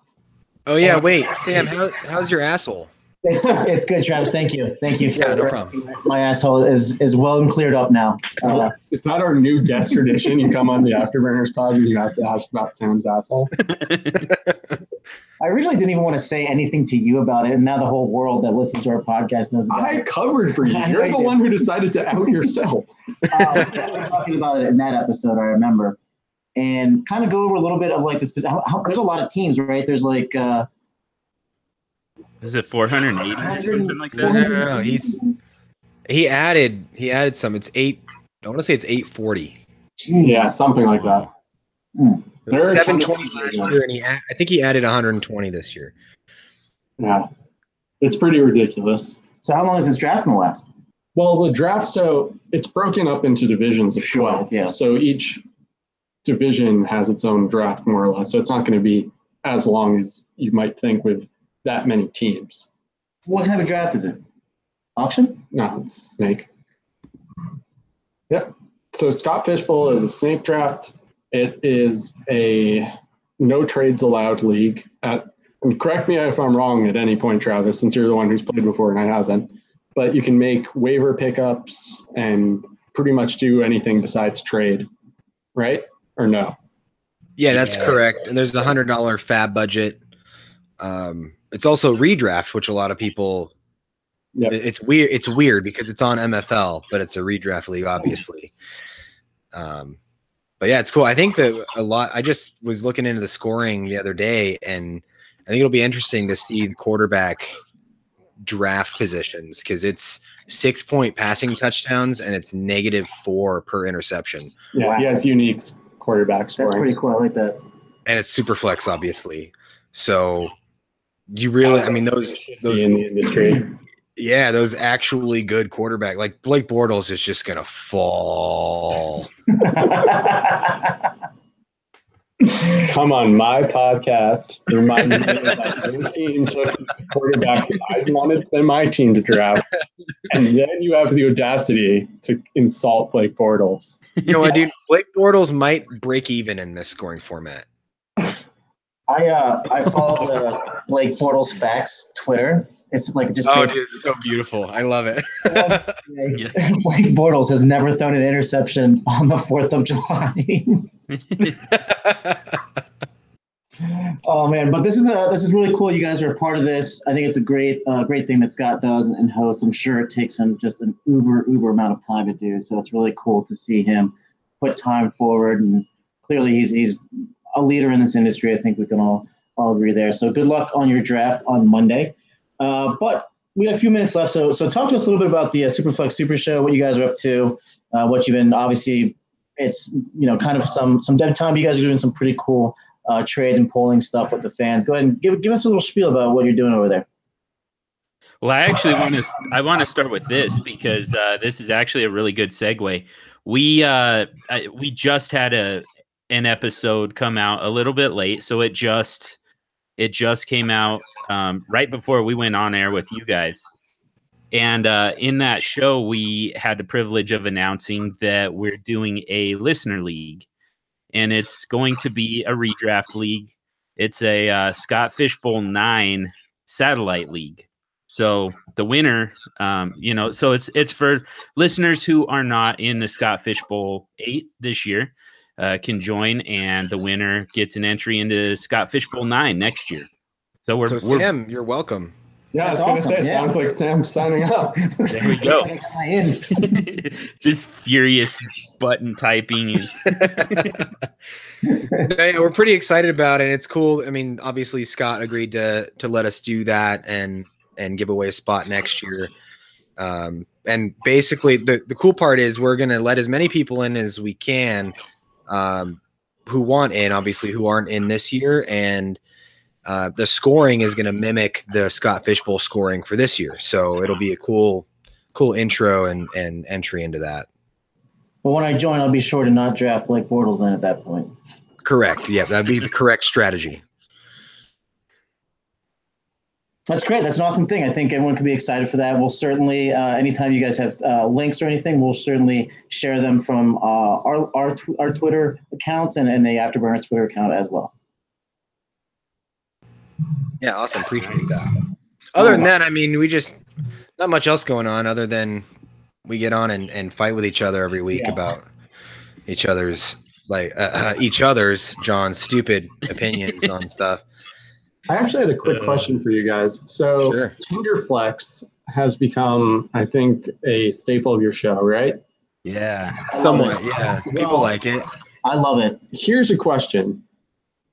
yeah, wait, Sam, how's your asshole? It's good, Travis. Thank you. Yeah, no problem. My asshole is well and cleared up now. Is that our new guest tradition? You come on the Afterburners pod and you have to ask about Sam's asshole? I originally didn't even want to say anything to you about it, and now the whole world that listens to our podcast knows about it. I covered for you. You're the one who decided to out yourself. We were talking about it in that episode, I remember. And kind of go over a little bit of this. There's a lot of teams, right? There's is it 480 or something like that? No. He added some. It's 8. I want to say it's 840. Jeez. Yeah, something like that. There were 720 last year, and I think he added 120 this year. Yeah, it's pretty ridiculous. So how long is this draft going to last? Well, the draft, so it's broken up into divisions of 12. Yeah. So each division has its own draft, more or less. So it's not going to be as long as you might think with that many teams. What kind of draft is it? Auction? No, it's snake. Yep. So Scott Fishbowl is a snake draft. It is a no trades allowed league. And correct me if I'm wrong at any point, Travis, since you're the one who's played before and I haven't. But you can make waiver pickups and pretty much do anything besides trade, right? Or no? Yeah, that's correct. And there's the $100 fab budget. It's also redraft, which a lot of people. Yep. It's weird. It's weird because it's on MFL, but it's a redraft league, obviously. But yeah, it's cool. I think that a lot. I just was looking into the scoring the other day, and I think it'll be interesting to see the quarterback draft positions because it's 6-point passing touchdowns and it's -4 per interception. Yeah, wow. He has unique quarterback scoring. That's pretty cool. I like that. And it's super flex, obviously. So you really, I mean, those in the industry. Yeah, those actually good quarterback like Blake Bortles is just gonna fall. Come on my podcast. Remind me that your team took the quarterback I wanted my team to draft, and then you have the audacity to insult Blake Bortles. You know what, dude? Blake Bortles might break even in this scoring format. I follow the Blake Bortles facts Twitter. It's like just dude, it's so beautiful. I love it. Blake Bortles has never thrown an interception on the 4th of July. Oh man, but this is really cool. You guys are a part of this. I think it's a great thing that Scott does and hosts. I'm sure it takes him just an uber amount of time to do. So it's really cool to see him put time forward, and clearly he's a leader in this industry. I think we can all agree there. So good luck on your draft on Monday. But we have a few minutes left, so talk to us a little bit about the Superflex Super Show, what you guys are up to, what you've been. Obviously, it's kind of some dead time. You guys are doing some pretty cool trade and polling stuff with the fans. Go ahead and give us a little spiel about what you're doing over there. Well, I actually want to start with this because this is actually a really good segue. We just had an episode come out a little bit late, so it just came out right before we went on air with you guys. And in that show, we had the privilege of announcing that we're doing a listener league. And it's going to be a redraft league. It's a Scott Fishbowl 9 satellite league. So the winner, so it's for listeners who are not in the Scott Fishbowl 8 this year. Can join, and the winner gets an entry into Scott Fishbowl 9 next year. So Sam, you're welcome. Yeah, I was going to say, sounds like Sam's signing up. There we go. Just furious button typing. Yeah, we're pretty excited about it. It's cool. I mean, obviously Scott agreed to let us do that and give away a spot next year. And basically the cool part is we're going to let as many people in as we can who want in, obviously, who aren't in this year. And the scoring is going to mimic the Scott Fishbowl scoring for this year. So it'll be a cool intro and entry into that. Well, when I join, I'll be sure to not draft Blake Bortles then at that point. Correct. Yeah, that'd be the correct strategy. That's great. That's an awesome thing. I think everyone can be excited for that. We'll certainly, anytime you guys have links or anything, we'll certainly share them from our Twitter accounts and the Afterburners Twitter account as well. Yeah, awesome. Appreciate that. Other than that, I mean, we just not much else going on other than we get on and fight with each other every week about each other's John's stupid opinions on stuff. I actually had a quick question for you guys. So sure. Tinderflex has become, I think, a staple of your show, right? Yeah. Somewhat, yeah. People like it. I love it. Here's a question,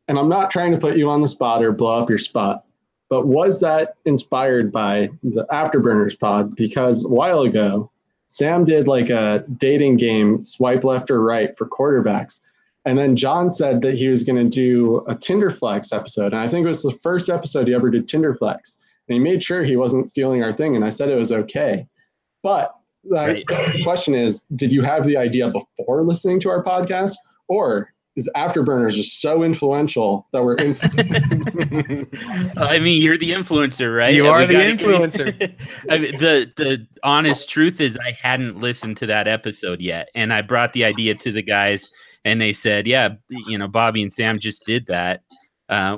and I'm not trying to put you on the spot or blow up your spot, but was that inspired by the Afterburners pod? Because a while ago, Sam did like a dating game, swipe left or right for quarterbacks. And then John said that he was going to do a Tinder Flex episode. And I think it was the first episode he ever did Tinder Flex. And he made sure he wasn't stealing our thing. And I said it was okay. But the question is, did you have the idea before listening to our podcast? Or is Afterburners just so influential that we're I mean, you're the influencer, right? You are the influencer. I mean, the honest truth is I hadn't listened to that episode yet. And I brought the idea to the guys and they said, yeah, Bobby and Sam just did that.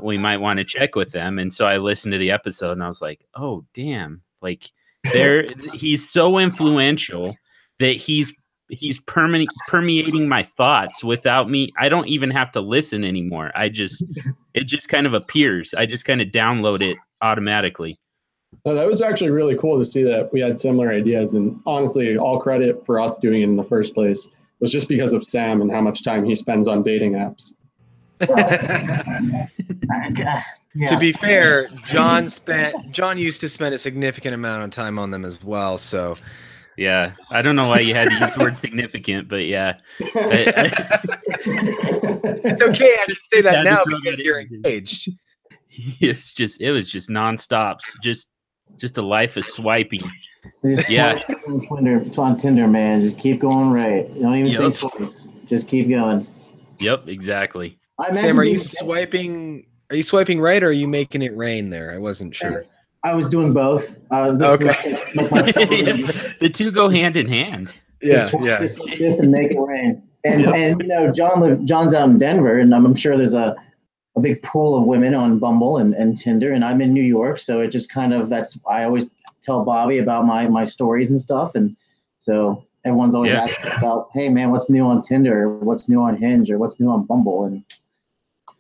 We might want to check with them. And so I listened to the episode and I was like, oh, damn. Like he's so influential that he's permeating my thoughts without me. I don't even have to listen anymore. it just kind of appears. I just kind of download it automatically. No, that was actually really cool to see that we had similar ideas. And honestly, all credit for us doing it in the first place was just because of Sam and how much time he spends on dating apps. Yeah. To be fair, John used to spend a significant amount of time on them as well. So yeah, I don't know why you had to use the word significant, but yeah. It's okay. I didn't say that now because you're engaged. It was just nonstops. Just a life of swiping. Yeah. On Tinder, man. Just keep going right. You don't even think twice. Just keep going. Yep, exactly. Sam, are you swiping right or are you making it rain there? I wasn't sure. I was doing both. Okay. The two go hand in hand. Yeah. Just like this and make it rain. And John's out in Denver, and I'm sure there's a big pool of women on Bumble and Tinder, and I'm in New York, so it just kind of I always tell Bobby about my stories and stuff, and so everyone's always asking about, hey man, what's new on Tinder, or what's new on Hinge, or what's new on Bumble, and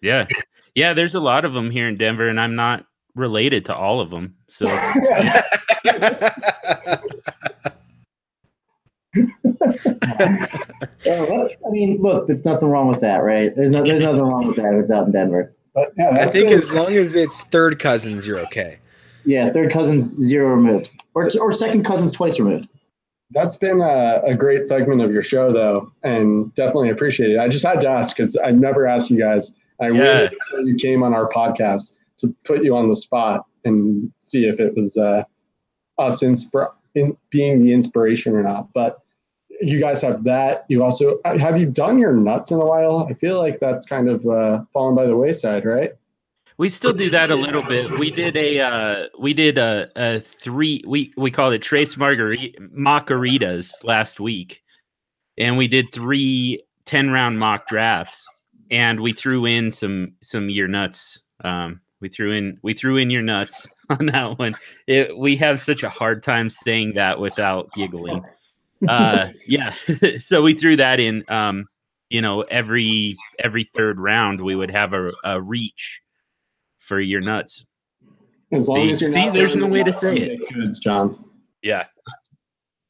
yeah, there's a lot of them here in Denver, and I'm not related to all of them, so look, there's nothing wrong with that, right? There's nothing wrong with that if it's out in Denver. But yeah, I think as long as it's third cousins, you're okay. Yeah, third cousins 0 removed, or second cousins twice removed. That's been a great segment of your show, though, and definitely appreciate it. I just had to ask because I never asked you guys. I really wish that you came on our podcast to put you on the spot and see if it was us being the inspiration or not. But you guys have that. You also have you done your nuts in a while? I feel like that's kind of fallen by the wayside, right? We still do that a little bit. We did a three. We called it Trace Margaritas last week, and we did 3 10-round mock drafts, and we threw in some your nuts. We threw in your nuts on that one. We have such a hard time saying that without giggling. So we threw that in. Every third round we would have a reach for your nuts. As long as you're not there's no way to say it. Goods, John. Yeah,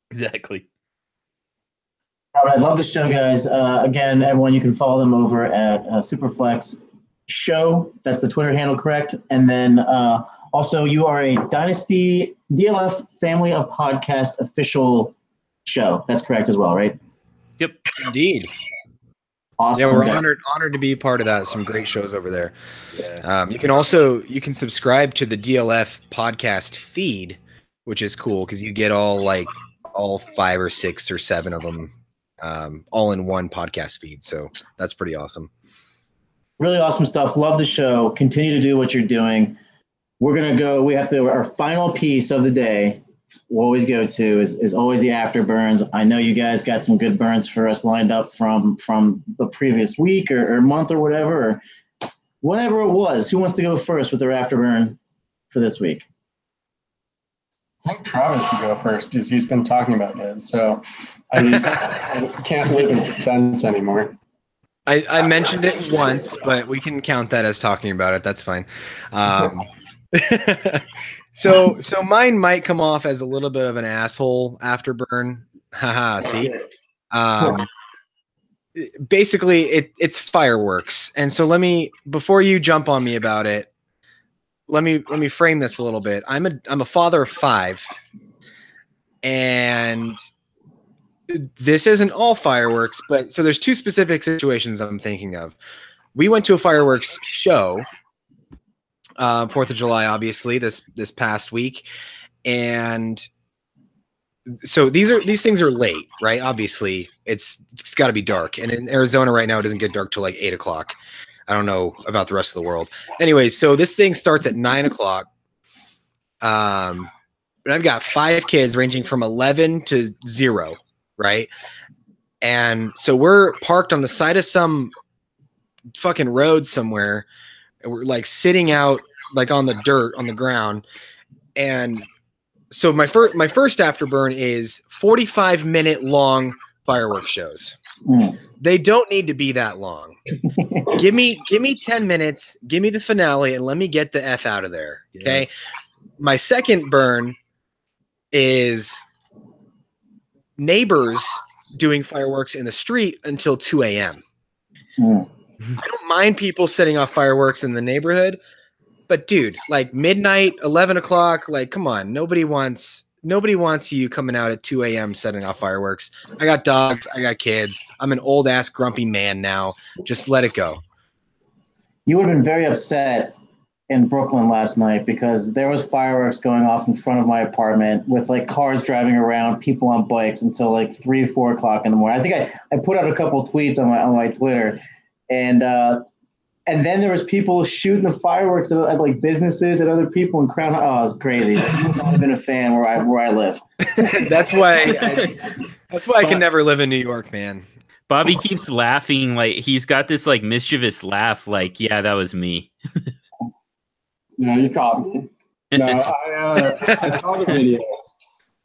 exactly. All right, love the show, guys. Again, everyone, you can follow them over at Superflex Show. That's the Twitter handle, correct? And then also, you are a Dynasty DLF Family of Podcast official show. That's correct as well, right? Yep, indeed. Awesome. Yeah, we're honored to be part of that. Some great shows over there. Yeah. You can subscribe to the DLF podcast feed, which is cool because you get all 5 or 6 or 7 of them all in one podcast feed. So that's pretty awesome. Really awesome stuff. Love the show. Continue to do what you're doing. We're gonna go. We have our final piece of the day. We'll always go to is always the afterburns. I know you guys got some good burns for us lined up from the previous week or month or whatever, or whatever it was. Who wants to go first with their afterburn for this week? I think Travis should go first because he's been talking about his. So I can't live in suspense anymore. I mentioned it once, but we can count that as talking about it. That's fine. So mine might come off as a little bit of an asshole afterburn. Haha, see? Basically, it's fireworks. And so before you jump on me about it, let me frame this a little bit. I'm a father of 5, and this isn't all fireworks, but so there's two specific situations I'm thinking of. We went to a fireworks show, 4th of July, obviously, this past week. And so these things are late, right? Obviously, it's got to be dark. And in Arizona right now, it doesn't get dark till like 8 o'clock. I don't know about the rest of the world. Anyway, so this thing starts at 9 o'clock. And I've got 5 kids ranging from 11 to 0, right? And so we're parked on the side of some fucking road somewhere. And we're like sitting out like on the dirt on the ground. And so my first afterburn is 45-minute long fireworks shows. They don't need to be that long. give me 10 minutes, give me the finale, and let me get the F out of there. Okay. Yes. My second burn is neighbors doing fireworks in the street until 2 a.m. I don't mind people setting off fireworks in the neighborhood, but dude, like midnight, 11 o'clock, like, come on. Nobody wants you coming out at 2 a.m. setting off fireworks. I got dogs. I got kids. I'm an old ass grumpy man now. Just let it go. You would have been very upset in Brooklyn last night because there was fireworks going off in front of my apartment with like cars driving around, people on bikes until like 3 or 4 o'clock in the morning. I think I put out a couple of tweets on my Twitter, and then there was people shooting the fireworks at like businesses and other people in Crown. Oh, it was crazy. Like, you would not have been a fan where I live. That's why I can never live in New York, man. Bobby keeps laughing, like he's got this like mischievous laugh, like, yeah, that was me. No, you caught me. No, I saw the videos,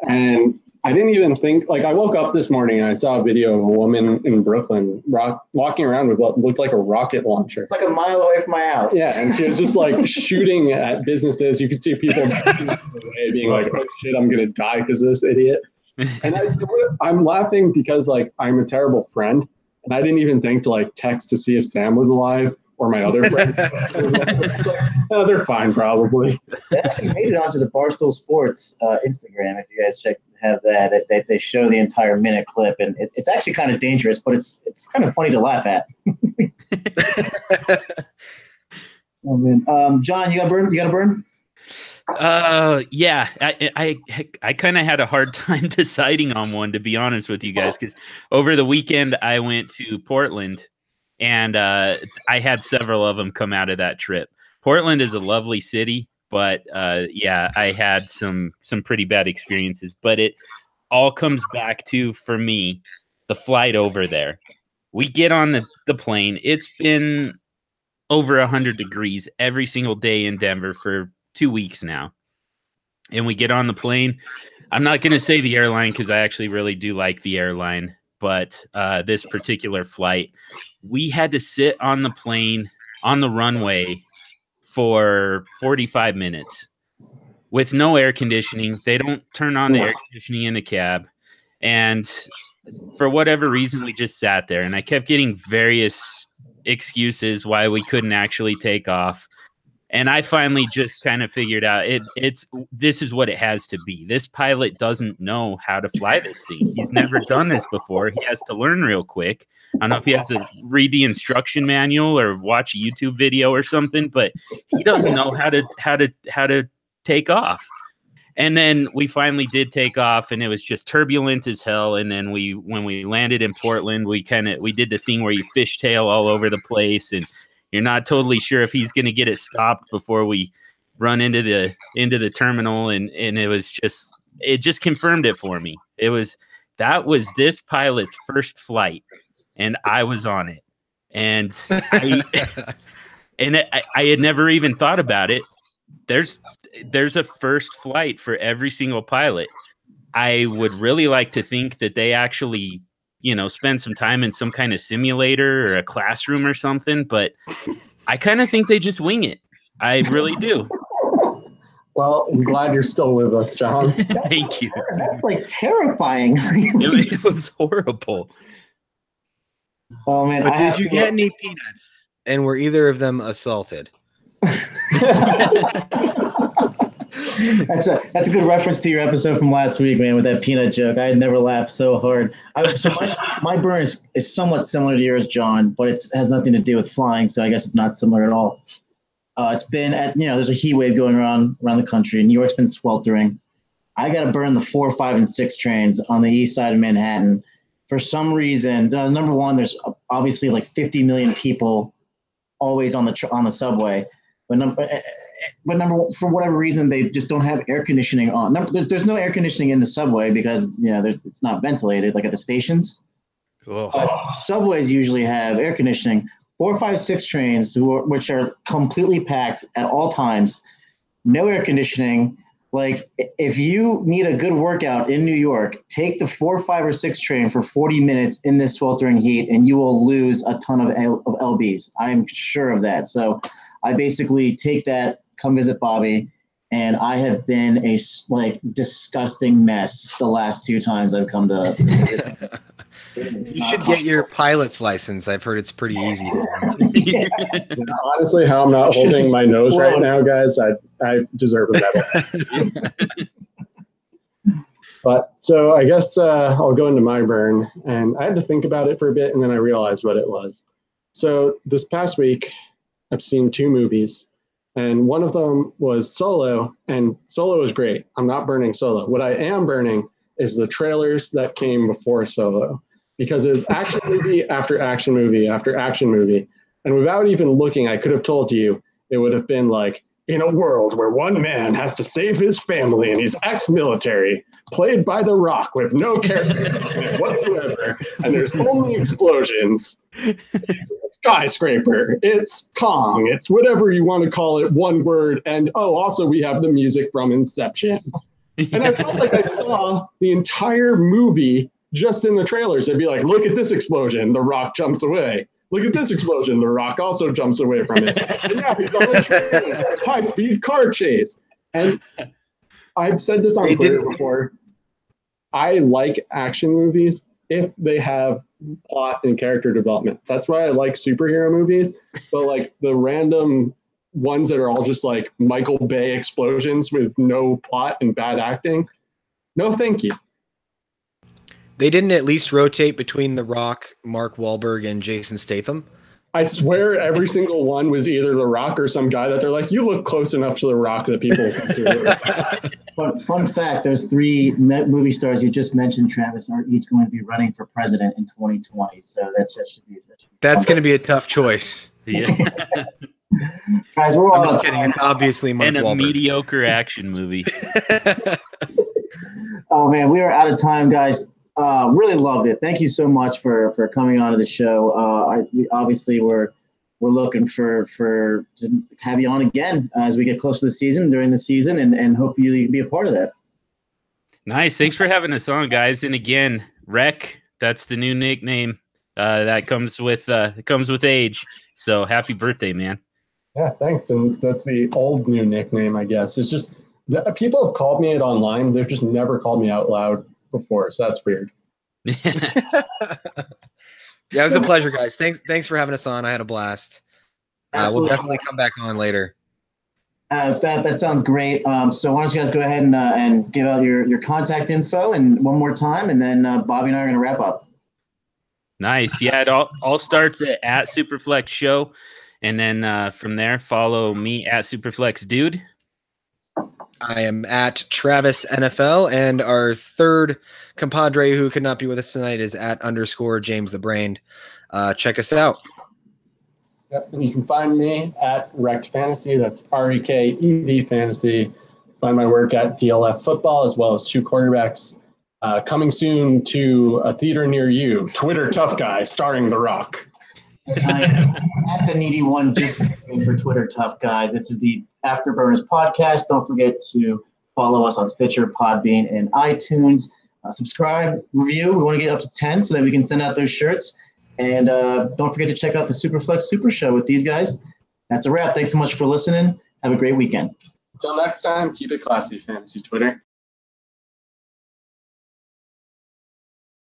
and I didn't even think, like, I woke up this morning and I saw a video of a woman in Brooklyn walking around with what looked like a rocket launcher. It's like a mile away from my house. Yeah, and she was just like shooting at businesses. You could see people away being like, oh shit, I'm going to die because of this idiot. And I'm laughing because like I'm a terrible friend, and I didn't even think to like text to see if Sam was alive or my other friend. Oh, they're fine probably. They actually made it onto the Barstool Sports Instagram. If you guys have that, they show the entire minute clip, and it's actually kind of dangerous, but it's kind of funny to laugh at. Oh man, John, you got a burn? Yeah, I kind of had a hard time deciding on one, to be honest with you guys, because over the weekend I went to Portland, and I had several of them come out of that trip. Portland is a lovely city, but yeah, I had some pretty bad experiences. But it all comes back to, for me, the flight over there. We get on the plane. It's been over 100 degrees every single day in Denver for 2 weeks now. And we get on the plane. I'm not going to say the airline because I actually really do like the airline. But this particular flight, we had to sit on the plane on the runway for 45 minutes with no air conditioning. They don't turn on the air conditioning in the cab. And for whatever reason, we just sat there. And I kept getting various excuses why we couldn't actually take off. And I finally just kind of figured out this is what it has to be. This pilot doesn't know how to fly this thing. He's never done this before. He has to learn real quick. I don't know if he has to read the instruction manual or watch a YouTube video or something, but he doesn't know how to take off. And then we finally did take off, and it was just turbulent as hell. And then when we landed in Portland, we did the thing where you fishtail all over the place, and you're not totally sure if he's going to get it stopped before we run into the terminal. And it just confirmed it for me. That was this pilot's first flight, and I was on it. And I had never even thought about it. There's a first flight for every single pilot. I would really like to think that they actually, spend some time in some kind of simulator or a classroom or something, but I kind of think they just wing it. I really do. Well, I'm glad you're still with us, John. Thank you. That's like terrifying. It was horrible. Oh man! But did you get any peanuts? And were either of them assaulted? That's a good reference to your episode from last week, man, with that peanut joke. I had never laughed so hard. So my burn is somewhat similar to yours, John, but it has nothing to do with flying, so I guess it's not similar at all. It's been there's a heat wave going around the country. New York's been sweltering. I got to burn the 4, 5, and 6 trains on the east side of Manhattan. For some reason, number one, there's obviously like 50 million people always on the subway, but for whatever reason, they just don't have air conditioning on. There's no air conditioning in the subway because it's not ventilated like at the stations. Cool. But subways usually have air conditioning. 4, 5, 6 trains, which are completely packed at all times, no air conditioning. Like, if you need a good workout in New York, take the 4, 5, or 6 train for 40 minutes in this sweltering heat, and you will lose a ton of lbs. I'm sure of that. So I basically take that, come visit Bobby, and I have been a disgusting mess the last 2 times I've come to visit. You should get your pilot's license. I've heard it's pretty easy. Honestly, how I'm not holding my nose right now, guys, I deserve a medal. But so I guess I'll go into my burn, and I had to think about it for a bit, and then I realized what it was. So this past week, I've seen 2 movies, and one of them was Solo, and Solo is great. I'm not burning Solo. What I am burning is the trailers that came before Solo, because it's action movie after action movie after action movie. And without even looking, I could have told you it would have been like, in a world where one man has to save his family and he's ex-military, played by The Rock with no character whatsoever, and there's only explosions. It's a skyscraper. It's Kong. It's whatever you want to call it, one word. And also we have the music from Inception. And I felt like I saw the entire movie just in the trailers. They'd be like, look at this explosion. The Rock jumps away. Look at this explosion. The Rock also jumps away from it. And now he's on a train. High-speed car chase. And I've said this on Twitter before. I like action movies if they have plot and character development. That's why I like superhero movies. But like the random ones that are all just like Michael Bay explosions with no plot and bad acting, no thank you. They didn't at least rotate between The Rock, Mark Wahlberg, and Jason Statham? I swear every single one was either The Rock or some guy that they're like, you look close enough to The Rock that people Fun fact, those 3 movie stars you just mentioned, Travis, are each going to be running for president in 2020. So that should be That's going to be a tough choice. Yeah. Guys, we're all I'm just kidding. It's obviously Mark Wahlberg. And a mediocre action movie. Oh, man, we are out of time, guys. Really loved it. Thank you so much for coming on to the show. We're looking to have you on again as we get close to the season, during the season, and hope you can be a part of that. Nice. Thanks for having us on, guys. And again, Rec, that's the new nickname that comes with age. So happy birthday, man. Yeah, thanks. And that's the old new nickname, I guess. It's just people have called me it online. They've just never called me out loud before, so that's weird. Yeah, it was a pleasure, guys. Thanks for having us on. I had a blast. We'll definitely come back on later. That sounds great. So why don't you guys go ahead and give out your contact info and one more time, and then Bobby and I are going to wrap up. Nice. Yeah, it all starts at Superflex Show, and then from there, follow me at Superflex Dude. I am at Travis NFL, and our third compadre who could not be with us tonight is at _James the Brain. Check us out. Yep, and you can find me at Wrecked Fantasy. That's REKED Fantasy. Find my work at DLF Football, as well as 2 quarterbacks. Coming soon to a theater near you, Twitter Tough Guy, starring The Rock. At the needy one, just for Twitter Tough Guy. This is the Afterburners podcast. Don't forget to follow us on Stitcher, Podbean, and iTunes. Subscribe, review. We want to get up to 10 so that we can send out those shirts. And don't forget to check out the Superflex Super Show with these guys. That's a wrap. Thanks so much for listening. Have a great weekend. Until next time, keep it classy, Fantasy Twitter.